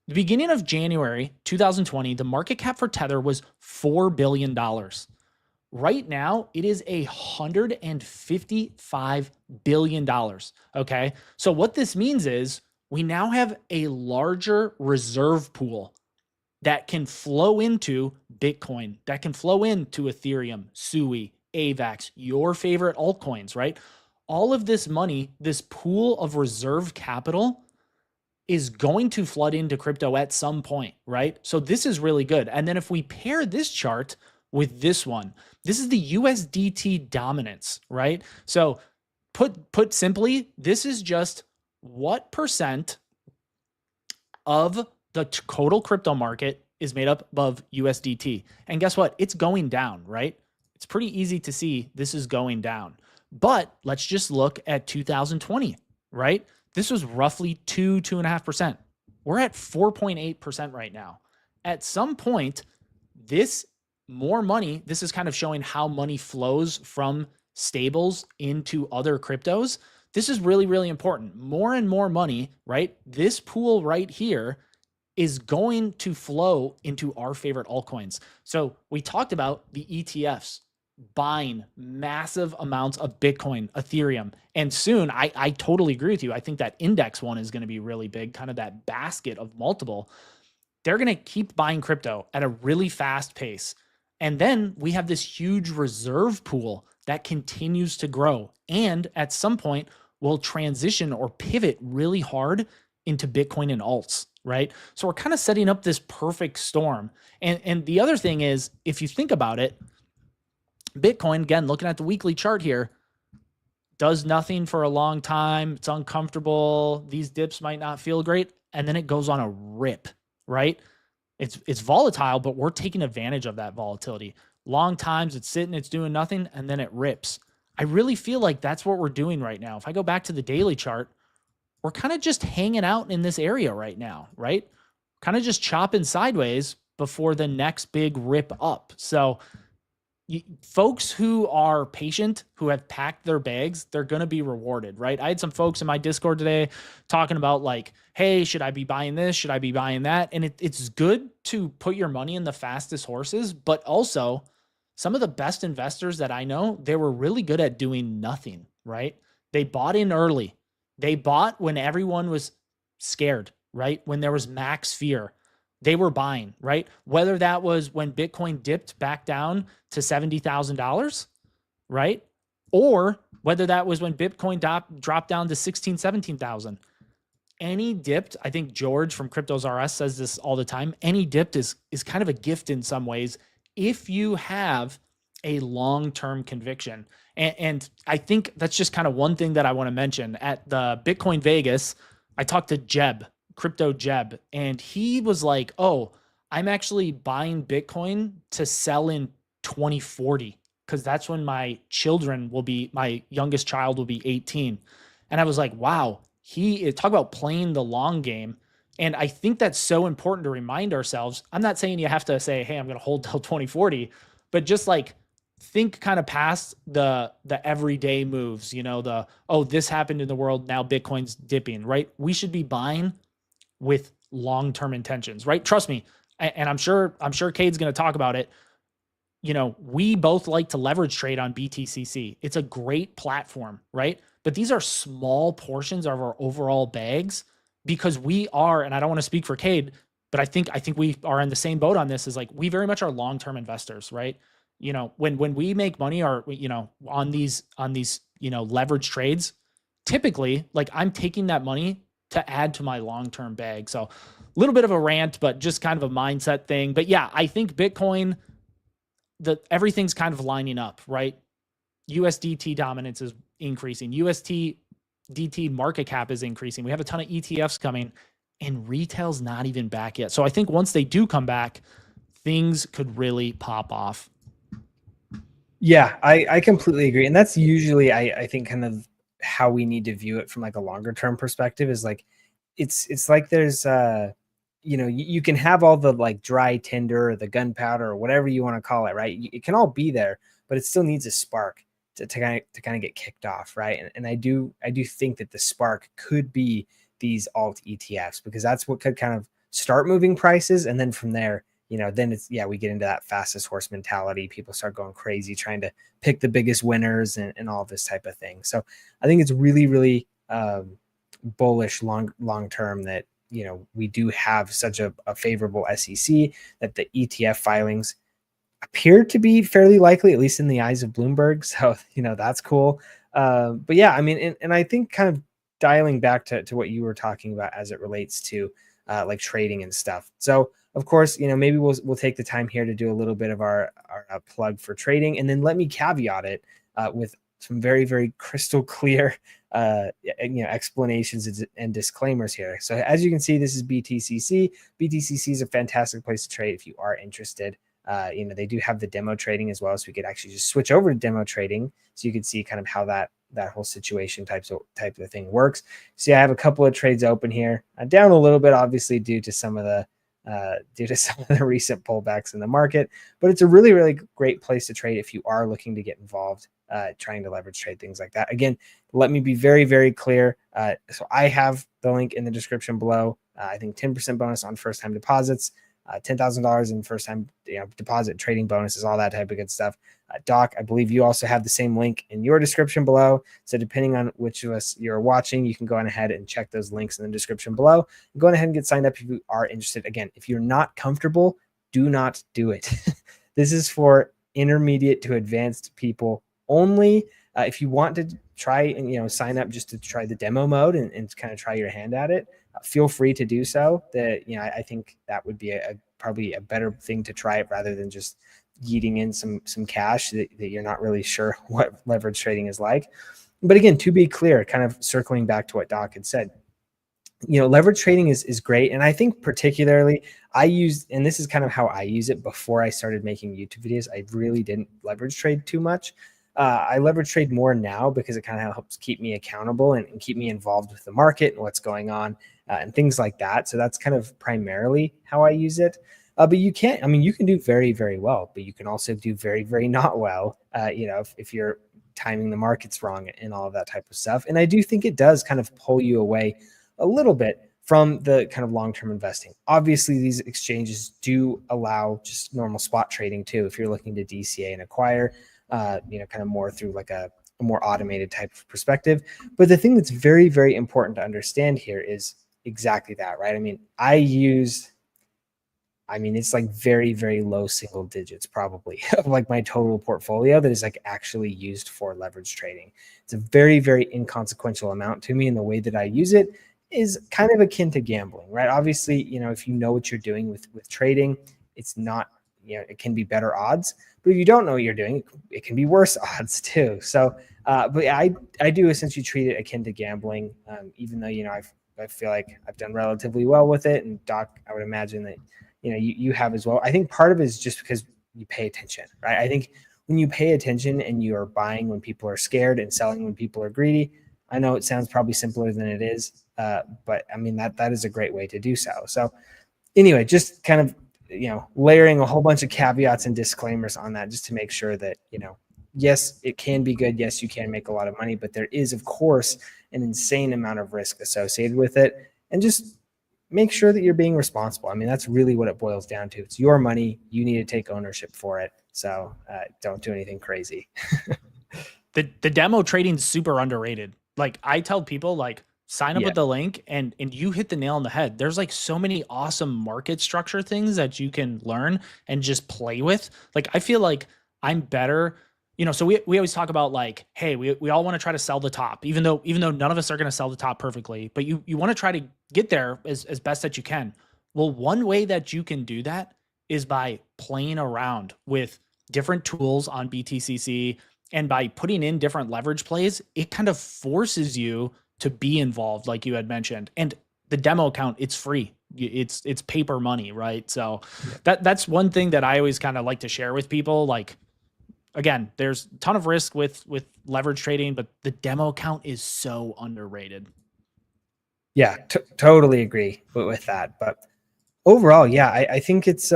[SPEAKER 2] The beginning of January 2020, the market cap for Tether was $4 billion. Right now, it is $155 billion. Okay. So what this means is we now have a larger reserve pool that can flow into Bitcoin, that can flow into Ethereum, SUI, AVAX, your favorite altcoins, right? All of this money, this pool of reserve capital is going to flood into crypto at some point, right? So this is really good. And then if we pair this chart with this one, this is the USDT dominance, right? So put simply, this is just what percent of the total crypto market is made up of USDT. And guess what? It's going down, right? It's pretty easy to see this is going down. But let's just look at 2020, right? This was roughly 2.5%. We're at 4.8% right now. At some point, this more money, this is kind of showing how money flows from stables into other cryptos. This is really, really important. More and more money, right? This pool right here is going to flow into our favorite altcoins. So we talked about the ETFs buying massive amounts of Bitcoin, Ethereum, and soon, I totally agree with you. I think that index one is going to be really big, kind of that basket of multiple. They're going to keep buying crypto at a really fast pace. And then we have this huge reserve pool that continues to grow. And at some point, will transition or pivot really hard into Bitcoin and alts, right? So we're kind of setting up this perfect storm. And the other thing is, if you think about it, Bitcoin, again, looking at the weekly chart here, does nothing for a long time. It's uncomfortable. These dips might not feel great. And then it goes on a rip, right? It's volatile, but we're taking advantage of that volatility. Long times it's sitting, it's doing nothing, and then it rips. I really feel like that's what we're doing right now. If I go back to the daily chart, we're kind of just hanging out in this area right now, right? Kind of just chopping sideways before the next big rip up. So folks who are patient, who have packed their bags, they're going to be rewarded, right? I had some folks in my Discord today talking about like, hey, should I be buying this? Should I be buying that? And it's good to put your money in the fastest horses, but also some of the best investors that I know, they were really good at doing nothing, right? They bought in early. They bought when everyone was scared, right? When there was max fear. They were buying, right? Whether that was when Bitcoin dipped back down to $70,000, right? Or whether that was when Bitcoin dropped down to 16, 17,000. Any dipped, I think George from Cryptos RS says this all the time, any dipped is kind of a gift in some ways if you have a long-term conviction. And I think that's just kind of one thing that I want to mention. At the Bitcoin Vegas, I talked to Jeb, Crypto Jeb, and he was like, oh, I'm actually buying Bitcoin to sell in 2040 because that's when my youngest child will be 18. And I was like, wow, talk about playing the long game. And I think that's so important to remind ourselves. I'm not saying you have to say, hey, I'm going to hold till 2040, but just like think kind of past the everyday moves, this happened in the world, now Bitcoin's dipping, right? We should be buying with long-term intentions, right? Trust me. And I'm sure Cade's going to talk about it. We both like to leverage trade on BTCC. It's a great platform, right? But these are small portions of our overall bags because we are, and I don't want to speak for Cade, but I think we are in the same boat on this, is like, we very much are long-term investors, right? When we make money or, on these, leverage trades, typically, like, I'm taking that money to add to my long-term bag. So a little bit of a rant, but just kind of a mindset thing. But yeah, I think Bitcoin, everything's kind of lining up, right? USDT dominance is increasing. USDT market cap is increasing. We have a ton of ETFs coming, and retail's not even back yet. So I think once they do come back, things could really pop off.
[SPEAKER 1] Yeah, I completely agree. And that's usually, I think, kind of how we need to view it from like a longer term perspective, is like, it's like there's, you can have all the like dry tinder or the gunpowder or whatever you want to call it, right? It can all be there, but it still needs a spark to kind of get kicked off, right? And I do think that the spark could be these alt ETFs, because that's what could kind of start moving prices. And then from there, then we get into that fastest horse mentality. People start going crazy trying to pick the biggest winners and all this type of thing. So I think it's really, really bullish long term that we do have such a favorable SEC that the ETF filings appear to be fairly likely, at least in the eyes of Bloomberg. So, that's cool. But yeah, I mean, and I think kind of dialing back to what you were talking about as it relates to like trading and stuff. So of course, maybe we'll take the time here to do a little bit of our plug for trading, and then let me caveat it with some very, very crystal clear explanations and disclaimers here. So as you can see, this is BTCC. BTCC is a fantastic place to trade if you are interested. They do have the demo trading as well, so we could actually just switch over to demo trading so you can see kind of how that whole situation type of thing works. See, I have a couple of trades open here. I'm down a little bit, obviously, due to some of the recent pullbacks in the market, but it's a really, really great place to trade if you are looking to get involved, trying to leverage trade, things like that. Again, let me be very, very clear. So I have the link in the description below. I think 10% bonus on first time deposits, $10,000 in first time deposit, trading bonuses, all that type of good stuff. Doc, I believe you also have the same link in your description below. So depending on which of us you're watching, you can go on ahead and check those links in the description below. Go on ahead and get signed up if you are interested. Again, if you're not comfortable, do not do it. This is for intermediate to advanced people only. If you want to try and sign up just to try the demo mode and kind of try your hand at it, feel free to do so. I think that would be probably a better thing to try it rather than just yeeting in some cash that you're not really sure what leverage trading is like. But again, to be clear, kind of circling back to what Doc had said, leverage trading is great. And I think particularly and this is kind of how I use it before I started making YouTube videos, I really didn't leverage trade too much. I leverage trade more now because it kind of helps keep me accountable and keep me involved with the market and what's going on and things like that. So that's kind of primarily how I use it. But you can do very, very well, but you can also do very, very not well, if you're timing the markets wrong and all of that type of stuff. And I do think it does kind of pull you away a little bit from the kind of long-term investing. Obviously, these exchanges do allow just normal spot trading too, if you're looking to DCA and acquire, kind of more through like a more automated type of perspective. But the thing that's very, very important to understand here is exactly that, right? It's like very, very low single digits probably of like my total portfolio that is like actually used for leverage trading. It's a very, very inconsequential amount to me, and the way that I use it is kind of akin to gambling, right? Obviously, if you know what you're doing with trading, it's not, it can be better odds, but if you don't know what you're doing, it can be worse odds too. So, but I do essentially treat it akin to gambling, even though, I feel like I've done relatively well with it. And Doc, I would imagine that, you have as well. I think part of it is just because you pay attention, right? I think when you pay attention and you are buying when people are scared and selling when people are greedy, I know it sounds probably simpler than it is, but I mean, that is a great way to do so. So anyway, just kind of, layering a whole bunch of caveats and disclaimers on that, just to make sure that, yes, it can be good. Yes, you can make a lot of money, but there is, of course, an insane amount of risk associated with it. And just make sure that you're being responsible. I mean, that's really what it boils down to. It's your money. You need to take ownership for it. So don't do anything crazy.
[SPEAKER 2] The demo trading is super underrated. Like, I tell people, like, sign up with the link and you hit the nail on the head. There's like so many awesome market structure things that you can learn and just play with. Like, I feel like I'm better, so we always talk about like, hey, we all want to try to sell the top, even though none of us are going to sell the top perfectly, but you want to try to get there as best that you can. Well, one way that you can do that is by playing around with different tools on BTCC, and by putting in different leverage plays. It kind of forces you to be involved, like you had mentioned. And the demo account, it's free. It's paper money, right? So that's one thing that I always kind of like to share with people. Like, again, there's a ton of risk with leverage trading, but the demo account is so underrated.
[SPEAKER 1] Yeah, totally agree with that. But overall, yeah, I think it's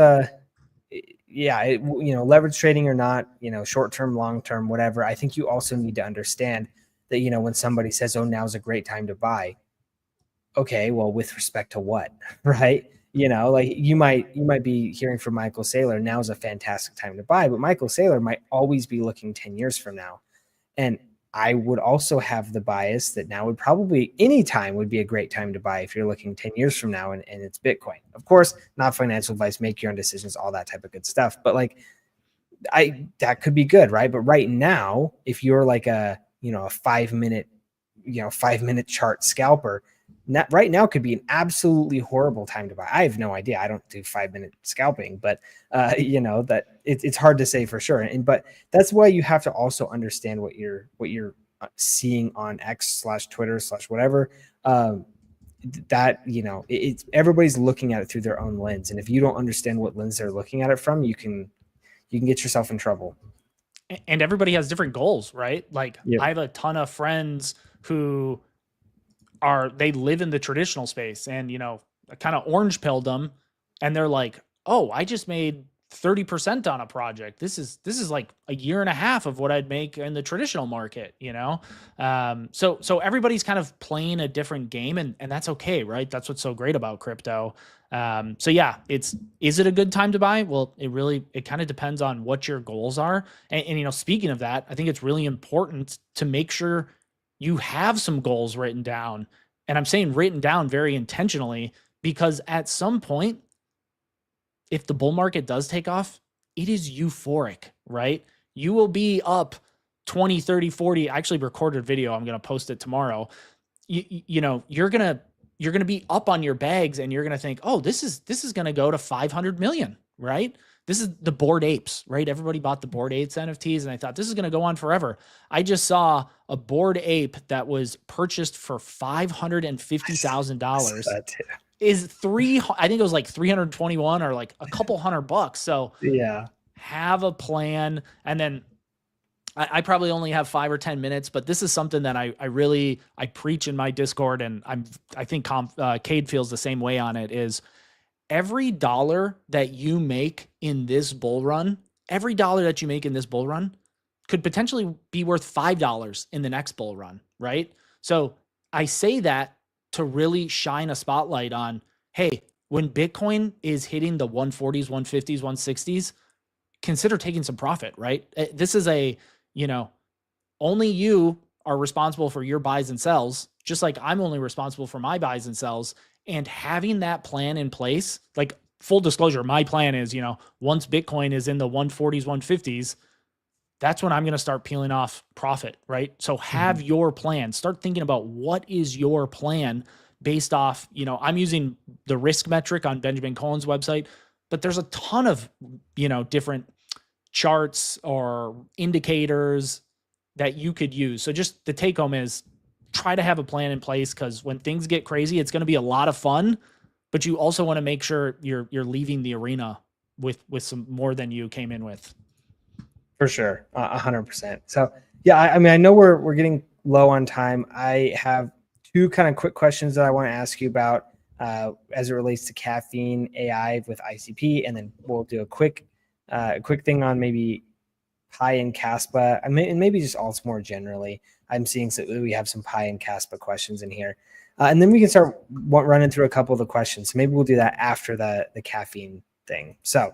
[SPEAKER 1] leverage trading or not, short-term, long-term, whatever. I think you also need to understand that, when somebody says, oh, now's a great time to buy. Okay, well, with respect to what, right? Like you might be hearing from Michael Saylor, now's a fantastic time to buy, but Michael Saylor might always be looking 10 years from now. And I would also have the bias that now would probably any time would be a great time to buy if you're looking 10 years from now and it's Bitcoin. Of course, not financial advice, make your own decisions, all that type of good stuff. But like that could be good, right? But right now, if you're like a 5 minute, 5 minute chart scalper, right now could be an absolutely horrible time to buy. I have no idea. I don't do 5 minute scalping, but that it's hard to say for sure. But that's why you have to also understand what you're seeing on X/Twitter/whatever. That it's everybody's looking at it through their own lens, and if you don't understand what lens they're looking at it from, you can get yourself in trouble.
[SPEAKER 2] And everybody has different goals, right? Like
[SPEAKER 1] Yep.
[SPEAKER 2] I have a ton of friends who they live in the traditional space, and I kind of orange pilled them, and they're like, oh, I just made 30% on a project. This is like a year and a half of what I'd make in the traditional market, so everybody's kind of playing a different game, and that's okay, right? That's what's so great about crypto. So yeah, is it a good time to buy? Well, it kind of depends on what your goals are. And speaking of that, I think it's really important to make sure you have some goals written down. And I'm saying written down very intentionally, because at some point, if the bull market does take off, it is euphoric, right? You will be up 20, 30, 40. I actually recorded a video. I'm going to post it tomorrow. You're going to be up on your bags, and you're going to think, oh, this is going to go to 500 million, right? This is the Bored Apes, right? Everybody bought the Bored Apes NFTs, and I thought this is going to go on forever. I just saw a Bored Ape that was purchased for $550,000. Is I think it was like 321 or like a couple $100. So
[SPEAKER 1] yeah,
[SPEAKER 2] have a plan. And then I probably only have 5 or 10 minutes, but this is something that I preach in my Discord, and I think Cade feels the same way on it. Is every dollar that you make in this bull run, could potentially be worth $5 in the next bull run, right? So I say that to really shine a spotlight on, hey, when Bitcoin is hitting the 140s, 150s, 160s, consider taking some profit, right? This is only you are responsible for your buys and sells, just like I'm only responsible for my buys and sells. And having that plan in place, like full disclosure, my plan is, once Bitcoin is in the 140s, 150s, that's when I'm going to start peeling off profit, right? So have your plan. Start thinking about what is your plan based off, I'm using the risk metric on Benjamin Cohen's website, but there's a ton of, different charts or indicators that you could use. So just the take home is try to have a plan in place, because when things get crazy, it's going to be a lot of fun, but you also want to make sure you're leaving the arena with some more than you came in with.
[SPEAKER 1] For sure, 100%. So yeah, I mean, I know we're getting low on time. I have two kind of quick questions that I want to ask you about as it relates to Caffeine AI with ICP, and then we'll do a quick thing on maybe Pi and Caspa, and maybe just alts more generally. I'm seeing we have some Pi and Caspa questions in here, and then we can start running through a couple of the questions. So maybe we'll do that after the caffeine thing. So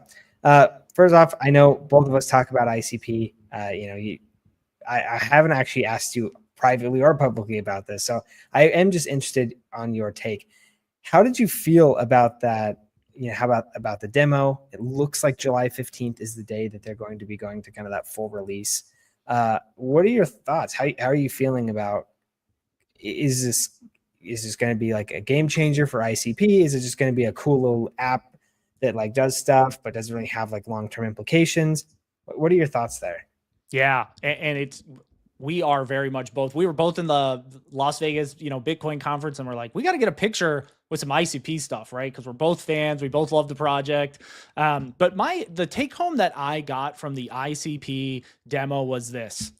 [SPEAKER 1] first off, I know both of us talk about ICP. I haven't actually asked you privately or publicly about this, so I am just interested on your take. How did you feel about that? How about the demo? It looks like July 15th is the day that they're going to be going to kind of that full release. What are your thoughts? How are you feeling about? Is this going to be like a game changer for ICP? Is it just going to be a cool little app that like does stuff but doesn't really have like long-term implications? What are your thoughts there?
[SPEAKER 2] Yeah, and we are very much both. We were both in the Las Vegas, Bitcoin conference, and we're like, we got to get a picture with some ICP stuff, right? Because we're both fans. We both love the project. But the take home that I got from the ICP demo was this: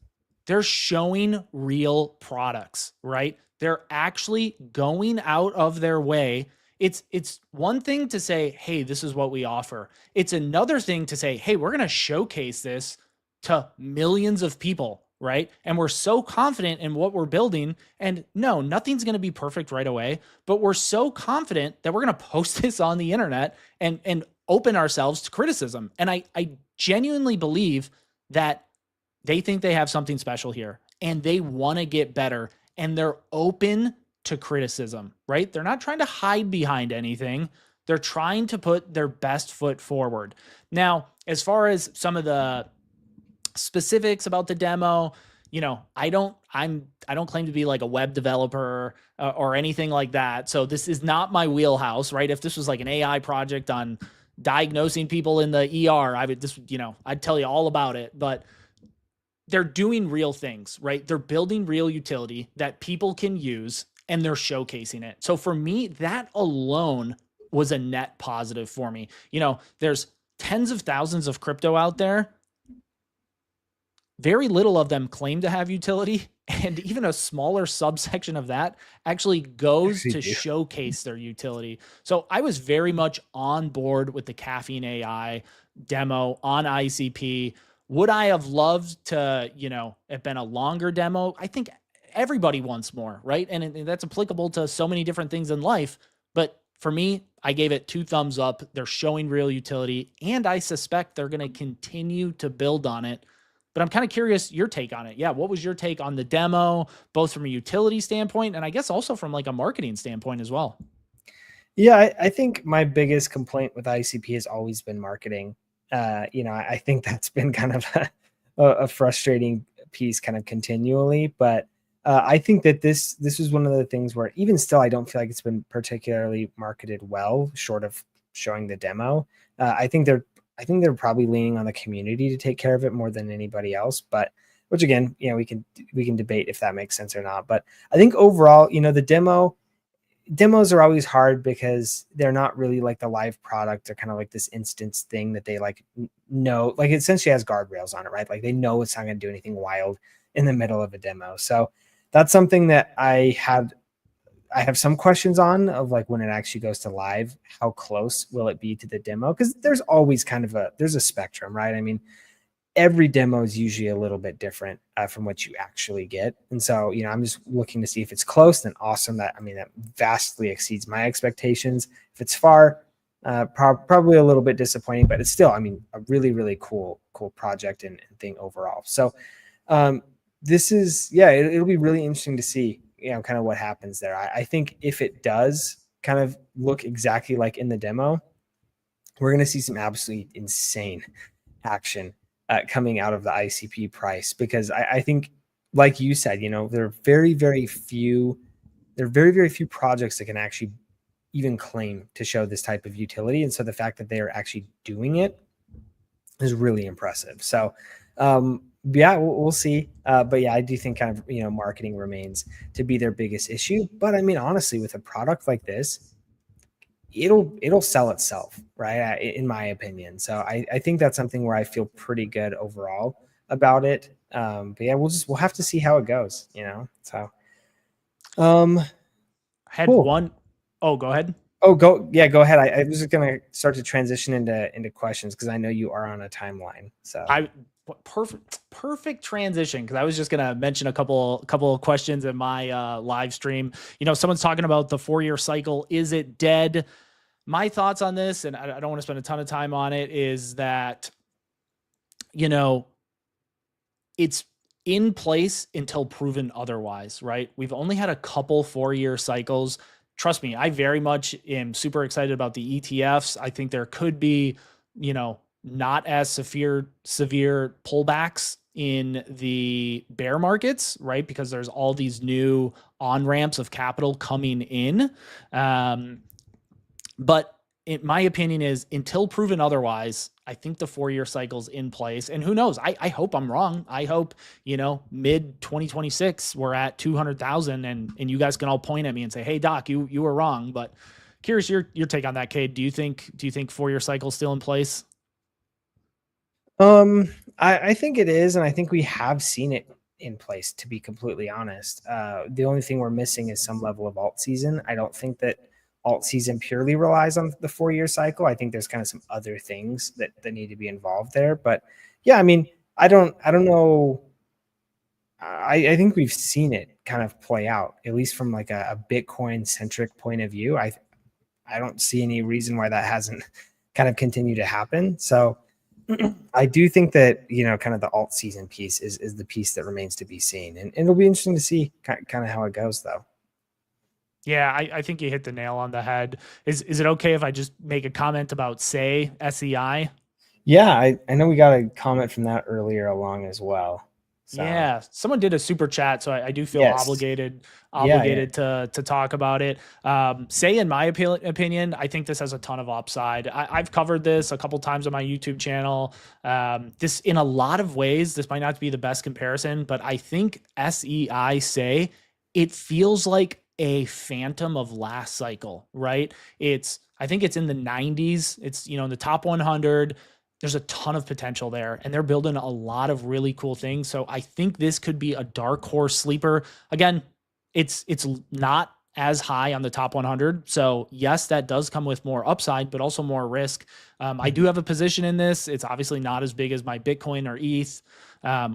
[SPEAKER 2] they're showing real products, right? They're actually going out of their way. It's one thing to say, hey, this is what we offer. It's another thing to say, hey, we're going to showcase this to millions of people, right? And we're so confident in what we're building. And no, nothing's going to be perfect right away, but we're so confident that we're going to post this on the internet and open ourselves to criticism. And I genuinely believe that they think they have something special here. and they want to get better, and they're open to criticism, right? They're not trying to hide behind anything. They're trying to put their best foot forward. Now, as far as some of the specifics about the demo, I don't claim to be like a web developer or anything like that. So this is not my wheelhouse, right? If this was like an AI project on diagnosing people in the ER, I'd tell you all about it, but they're doing real things, right? They're building real utility that people can use, and they're showcasing it. So for me, that alone was a net positive for me. There's tens of thousands of crypto out there. Very little of them claim to have utility, and even a smaller subsection of that actually goes to showcase their utility. So I was very much on board with the Caffeine AI demo on ICP. Would I have loved to, have been a longer demo? I think everybody wants more, right? And that's applicable to so many different things in life. But for me, I gave it 2 thumbs up. They're showing real utility, and I suspect they're going to continue to build on it. But I'm kind of curious your take on it. Yeah, what was your take on the demo, both from a utility standpoint and I guess also from like a marketing standpoint as well?
[SPEAKER 1] Yeah, I think my biggest complaint with ICP has always been marketing. I think that's been kind of a frustrating piece kind of continually. But I think that this is one of the things where even still, I don't feel like it's been particularly marketed well, short of showing the demo. I think they're probably leaning on the community to take care of it more than anybody else. But which again, we can debate if that makes sense or not. But I think overall, the demos are always hard because they're not really like the live product. They're kind of like this instance thing that they like know, like it essentially has guardrails on it, right? Like they know it's not going to do anything wild in the middle of a demo. So that's something that I have some questions on, of like when it actually goes to live, how close will it be to the demo? Because there's always kind of there's a spectrum, right? I mean, every demo is usually a little bit different from what you actually get. And so, I'm just looking to see if it's close, then awesome. That vastly exceeds my expectations. If it's far, probably a little bit disappointing, but it's still, a really, really cool project and thing overall. So this is, it'll be really interesting to see, kind of what happens there. I think if it does kind of look exactly like in the demo, we're going to see some absolutely insane action coming out of the ICP price, because I think, like you said, there are very, very few projects that can actually even claim to show this type of utility. And so the fact that they are actually doing it is really impressive. So we'll see. But yeah, I do think kind of, marketing remains to be their biggest issue. But honestly, with a product like this, it'll sell itself, right? In my opinion. So I think that's something where I feel pretty good overall about it. But yeah, we'll have to see how it goes, so.
[SPEAKER 2] I had
[SPEAKER 1] cool.
[SPEAKER 2] one. Oh, go ahead.
[SPEAKER 1] Oh, go ahead. I was just going to start to transition into questions, because I know you are on a timeline. So
[SPEAKER 2] perfect transition, because I was just going to mention a couple of questions in my live stream. Someone's talking about the 4-year cycle. Is it dead? My thoughts on this, and I don't want to spend a ton of time on it, is that, it's in place until proven otherwise, right? We've only had a couple 4-year cycles. Trust me, I very much am super excited about the ETFs. I think there could be, not as severe pullbacks in the bear markets, right? Because there's all these new on-ramps of capital coming in. But my opinion is, until proven otherwise, I think the 4-year cycle's in place. And who knows? I hope I'm wrong. I hope, mid 2026, we're at 200,000 and you guys can all point at me and say, hey, Doc, you were wrong. But curious your take on that, Cade. Do you think 4-year cycle's still in place?
[SPEAKER 1] I think it is, and I think we have seen it in place, to be completely honest. The only thing we're missing is some level of alt season. I don't think that alt season purely relies on the 4-year cycle. I think there's kind of some other things that need to be involved there. But yeah, I don't know. I think we've seen it kind of play out, at least from like a Bitcoin centric point of view. I don't see any reason why that hasn't kind of continued to happen. So, I do think that, kind of the alt season piece is the piece that remains to be seen. And it'll be interesting to see kind of how it goes, though.
[SPEAKER 2] Yeah, I think you hit the nail on the head. Is it okay if I just make a comment about SEI?
[SPEAKER 1] Yeah, I know we got a comment from that earlier along as well. So
[SPEAKER 2] Yeah, someone did a super chat, so I do feel
[SPEAKER 1] yes.
[SPEAKER 2] obligated
[SPEAKER 1] Yeah.
[SPEAKER 2] to talk about it. Say, in my opinion, I think this has a ton of upside. I've covered this a couple times on my YouTube channel. This, in a lot of ways, this might not be the best comparison, but I think SEI it feels like a phantom of last cycle, right? I think it's in the 90s. It's, in the top 100. There's a ton of potential there, and they're building a lot of really cool things. So I think this could be a dark horse sleeper. Again, it's not as high on the top 100. So yes, that does come with more upside, but also more risk. I do have a position in this. It's obviously not as big as my Bitcoin or ETH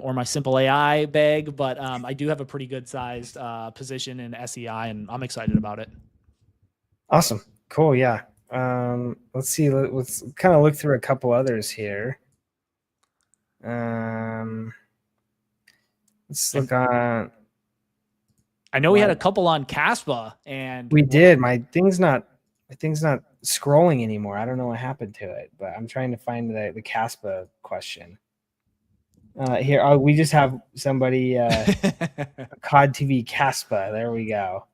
[SPEAKER 2] or my simple AI bag, but I do have a pretty good sized position in SEI, and I'm excited about it.
[SPEAKER 1] Awesome. Cool. Yeah. Let's see. Let's kind of look through a couple others here. Let's look on.
[SPEAKER 2] I know we had a couple on Caspa, and
[SPEAKER 1] we did. My thing's not scrolling anymore. I don't know what happened to it, but I'm trying to find the Caspa question. Here, we just have somebody COD TV Caspa. There we go.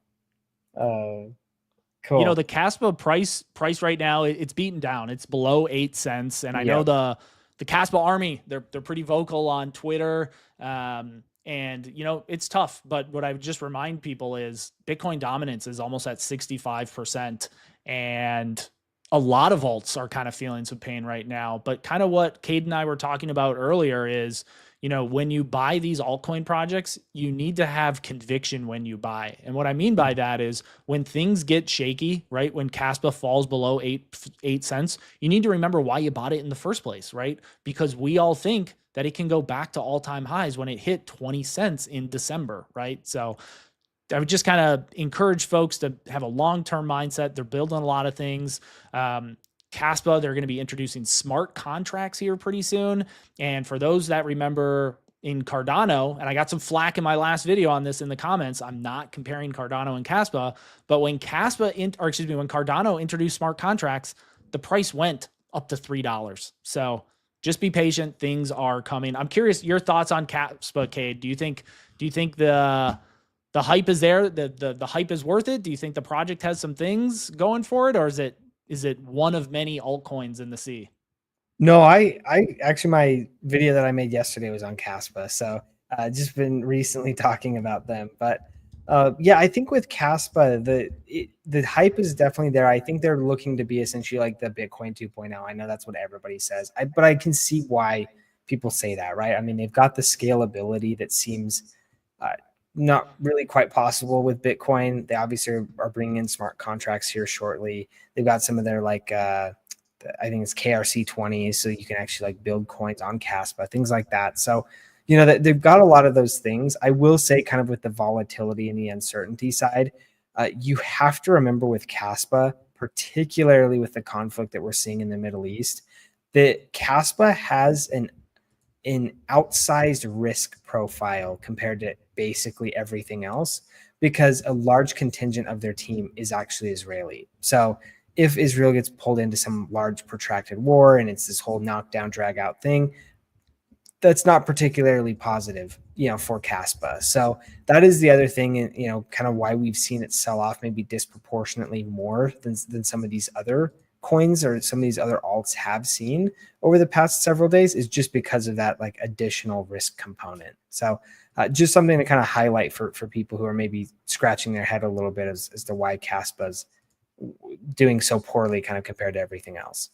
[SPEAKER 1] Cool.
[SPEAKER 2] The Caspa price right now, it's beaten down. It's below 8 cents. And I know the Caspa army, they're pretty vocal on Twitter. And it's tough, but what I would just remind people is Bitcoin dominance is almost at 65%. And a lot of alts are kind of feeling some pain right now. But kind of what Cade and I were talking about earlier is, when you buy these altcoin projects, you need to have conviction when you buy. And what I mean by that is when things get shaky, right? When Caspa falls below 8 cents, you need to remember why you bought it in the first place, right? Because we all think that it can go back to all-time highs when it hit 20 cents in December, right? So I would just kind of encourage folks to have a long-term mindset. They're building a lot of things. Caspa, they're going to be introducing smart contracts here pretty soon. And for those that remember in Cardano, and I got some flack in my last video on this in the comments, I'm not comparing Cardano and Caspa, but when Cardano introduced smart contracts, the price went up to $3. So just be patient. Things are coming. I'm curious your thoughts on Caspa, Cade. Do you think the hype is there? The hype is worth it? Do you think the project has some things going for it, or is it one of many altcoins in the sea?
[SPEAKER 1] No, I actually, my video that I made yesterday was on Caspa. So just been recently talking about them. But yeah, I think with Caspa, the hype is definitely there. I think they're looking to be essentially like the Bitcoin 2.0. I know that's what everybody says, but I can see why people say that, right? I mean, they've got the scalability that seems not really quite possible with Bitcoin. They obviously are bringing in smart contracts here shortly. They've got some of their I think it's KRC20s, so you can actually like build coins on Caspa, things like that. So, they've got a lot of those things. I will say, kind of with the volatility and the uncertainty side, you have to remember with Caspa, particularly with the conflict that we're seeing in the Middle East, that Caspa has an outsized risk profile compared to basically everything else, because a large contingent of their team is actually Israeli. So if Israel gets pulled into some large protracted war and it's this whole knockdown, drag out thing, that's not particularly positive, for Caspa. So that is the other thing, and, kind of why we've seen it sell off maybe disproportionately more than some of these other coins or some of these other alts have seen over the past several days, is just because of that like additional risk component. So just something to kind of highlight for people who are maybe scratching their head a little bit as to why Caspa's doing so poorly kind of compared to everything else.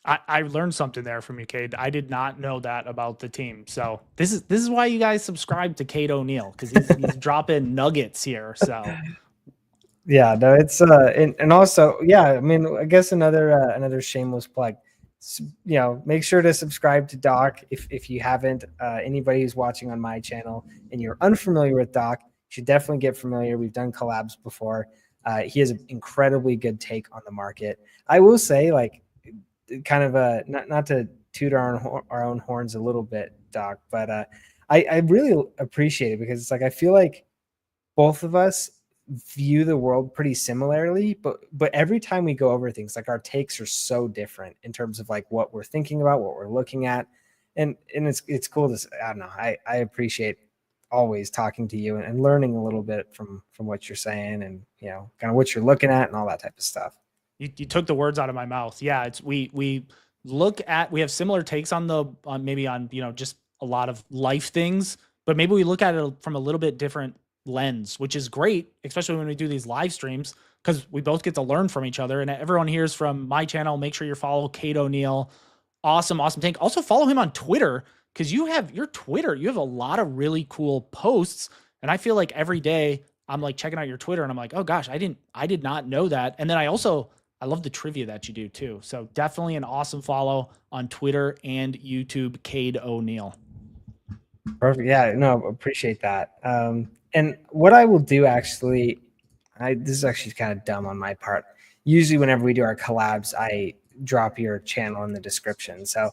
[SPEAKER 2] I learned something there from you, Cade. I did not know that about the team. So this is why you guys subscribe to Cade O'Neill, because he's dropping nuggets here. So
[SPEAKER 1] yeah, no, it's and also, yeah, I mean, I guess another shameless plug. Make sure to subscribe to Doc if you haven't. Anybody who's watching on my channel and you're unfamiliar with Doc, you should definitely get familiar. We've done collabs before. He has an incredibly good take on the market. I will say, like, kind of not to toot our own horns a little bit, Doc, but I really appreciate it, because it's like I feel like both of us view the world pretty similarly, but every time we go over things, like our takes are so different in terms of like what we're thinking about, what we're looking at, and it's cool to, I don't know, I appreciate always talking to you and learning a little bit from what you're saying, and kind of what you're looking at and all that type of stuff.
[SPEAKER 2] You took the words out of my mouth. Yeah, it's we have similar takes on maybe on just a lot of life things, but maybe we look at it from a little bit different lens, which is great, especially when we do these live streams, because we both get to learn from each other. And everyone hears from my channel. Make sure you follow Cade O'Neill. Awesome take. Also follow him on Twitter, because you have a lot of really cool posts. And I feel like every day I'm like checking out your Twitter and I'm like, oh gosh, I did not know that. And then I love the trivia that you do too. So definitely an awesome follow on Twitter and YouTube, Cade O'Neill.
[SPEAKER 1] Perfect. Yeah, no, appreciate that. And what I will do, actually, this is actually kind of dumb on my part. Usually whenever we do our collabs, I drop your channel in the description. So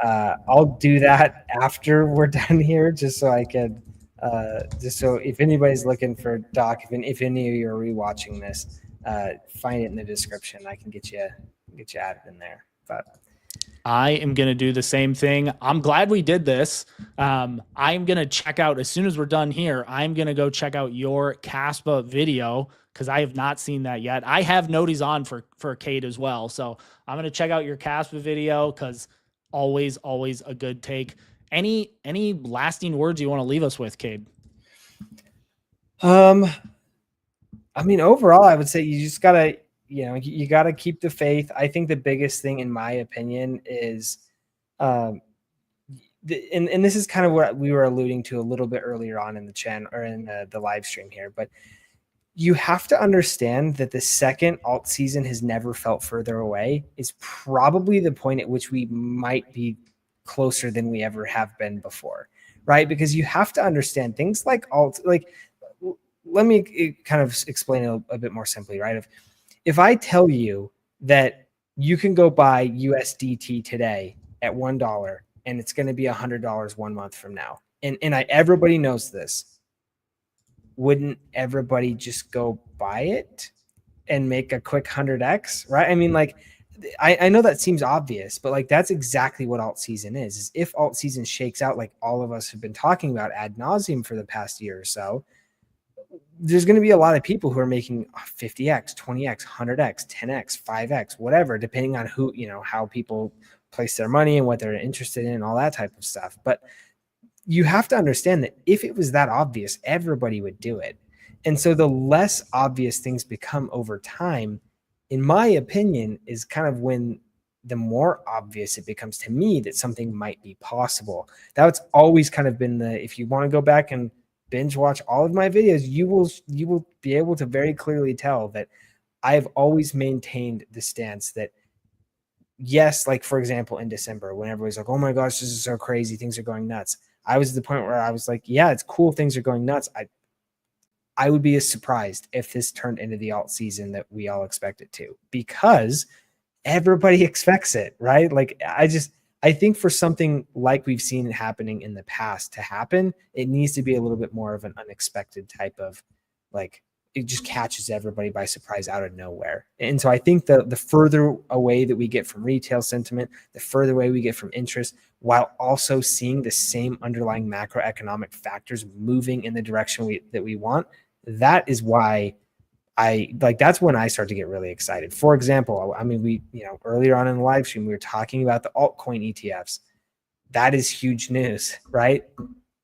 [SPEAKER 1] I'll do that after we're done here, just so I could, just so if anybody's looking for Doc, if any of you are rewatching this, find it in the description. I can get you added in there. But
[SPEAKER 2] I am going to do the same thing. I'm glad we did this. I'm going to check out, as soon as we're done here, I'm going to go check out your Caspa video, because I have not seen that yet. I have noties on for Cade as well. So I'm going to check out your Caspa video, because always a good take. Any lasting words you want to leave us with, Cade?
[SPEAKER 1] I mean, overall, I would say you just got to, you got to keep the faith. I think the biggest thing, in my opinion, is, and this is kind of what we were alluding to a little bit earlier on in the channel, or in the live stream here, but you have to understand that the second alt season has never felt further away is probably the point at which we might be closer than we ever have been before, right? Because you have to understand things like alt, like, let me kind of explain it a bit more simply, right? If I tell you that you can go buy USDT today at $1 and it's going to be $100 1 month from now, and everybody knows this, wouldn't everybody just go buy it and make a quick 100x, right? I mean, like, I know that seems obvious, but like, that's exactly what alt season is if alt season shakes out like all of us have been talking about ad nauseum for the past year or so, there's going to be a lot of people who are making 50x, 20x, 100x, 10x, 5x, whatever, depending on who, how people place their money and what they're interested in and all that type of stuff. But you have to understand that if it was that obvious, everybody would do it. And so the less obvious things become over time, in my opinion, is kind of when the more obvious it becomes to me that something might be possible. That's always kind of been if you want to go back and binge watch all of my videos, you will be able to very clearly tell that I've always maintained the stance that, yes, like, for example, in December, when everybody's like, oh my gosh, this is so crazy, things are going nuts, I was at the point where I was like, yeah, it's cool, things are going nuts. I would be as surprised if this turned into the alt season that we all expect it to, because everybody expects it, right? Like, I think for something like we've seen it happening in the past to happen, it needs to be a little bit more of an unexpected type of, like, it just catches everybody by surprise out of nowhere. And so I think the further away that we get from retail sentiment, the further away we get from interest, while also seeing the same underlying macroeconomic factors moving in the direction that we want, that is why that's when I start to get really excited. For example, I mean, we, earlier on in the live stream, we were talking about the altcoin ETFs. That is huge news, right?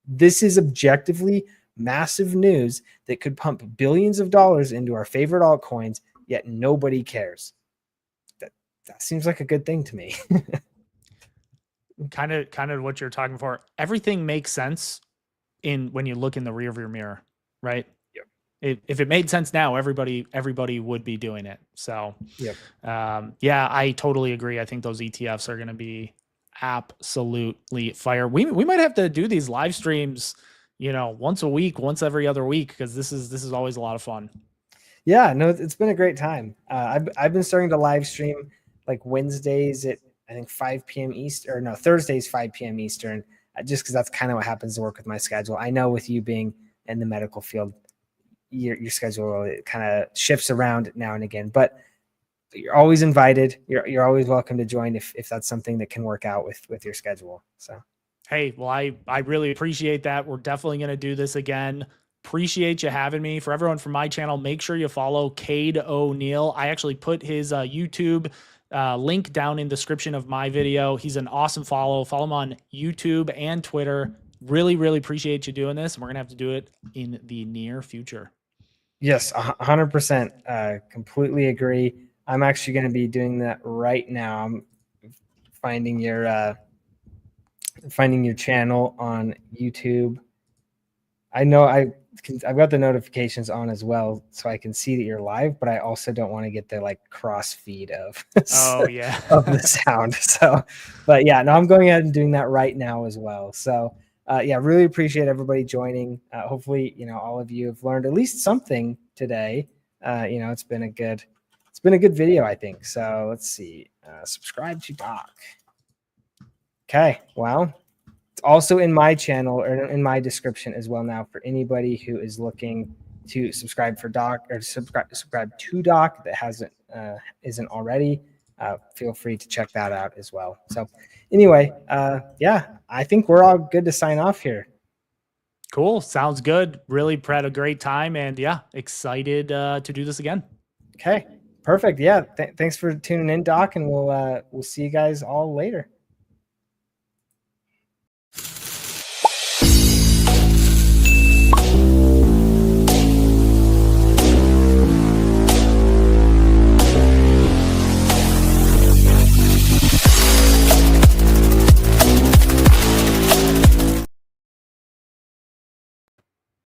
[SPEAKER 1] This is objectively massive news that could pump billions of dollars into our favorite altcoins, yet nobody cares. That seems like a good thing to me.
[SPEAKER 2] kind of what you're talking for. Everything makes sense when you look in the rearview mirror, right? If it made sense now, everybody would be doing it. So, yeah, I totally agree. I think those ETFs are going to be absolutely fire. We might have to do these live streams, once a week, once every other week, because this is always a lot of fun.
[SPEAKER 1] Yeah, no, it's been a great time. I've been starting to live stream like Wednesdays at I think 5 p.m. Eastern, or no, Thursdays 5 p.m. Eastern, just because that's kind of what happens to work with my schedule. I know with you being in the medical field, your schedule kind of shifts around now and again, but you're always invited. You're always welcome to join if that's something that can work out with your schedule. So,
[SPEAKER 2] hey, well, I really appreciate that. We're definitely going to do this again. Appreciate you having me. For everyone from my channel, make sure you follow Cade O'Neill. I actually put his YouTube link down in the description of my video. He's an awesome follow. Follow him on YouTube and Twitter. Really, really appreciate you doing this. And we're going to have to do it in the near future.
[SPEAKER 1] Yes, 100%. Completely agree. I'm actually going to be doing that right now. I'm finding your channel on YouTube. I know I've got the notifications on as well, so I can see that you're live, but I also don't want to get the like cross feed of
[SPEAKER 2] oh yeah
[SPEAKER 1] of the sound. So, but yeah, no, I'm going ahead and doing that right now as well. So yeah, really appreciate everybody joining. Hopefully, all of you have learned at least something today. It's been a good video, I think. So let's see. Subscribe to Doc. Okay, well, it's also in my channel or in my description as well now for anybody who is looking to subscribe for Doc or subscribe to Doc that isn't already. Feel free to check that out as well. So anyway, yeah, I think we're all good to sign off here.
[SPEAKER 2] Cool. Sounds good. Really had a great time, and yeah, excited to do this again.
[SPEAKER 1] Okay, perfect. Yeah, thanks for tuning in, Doc, and we'll see you guys all later.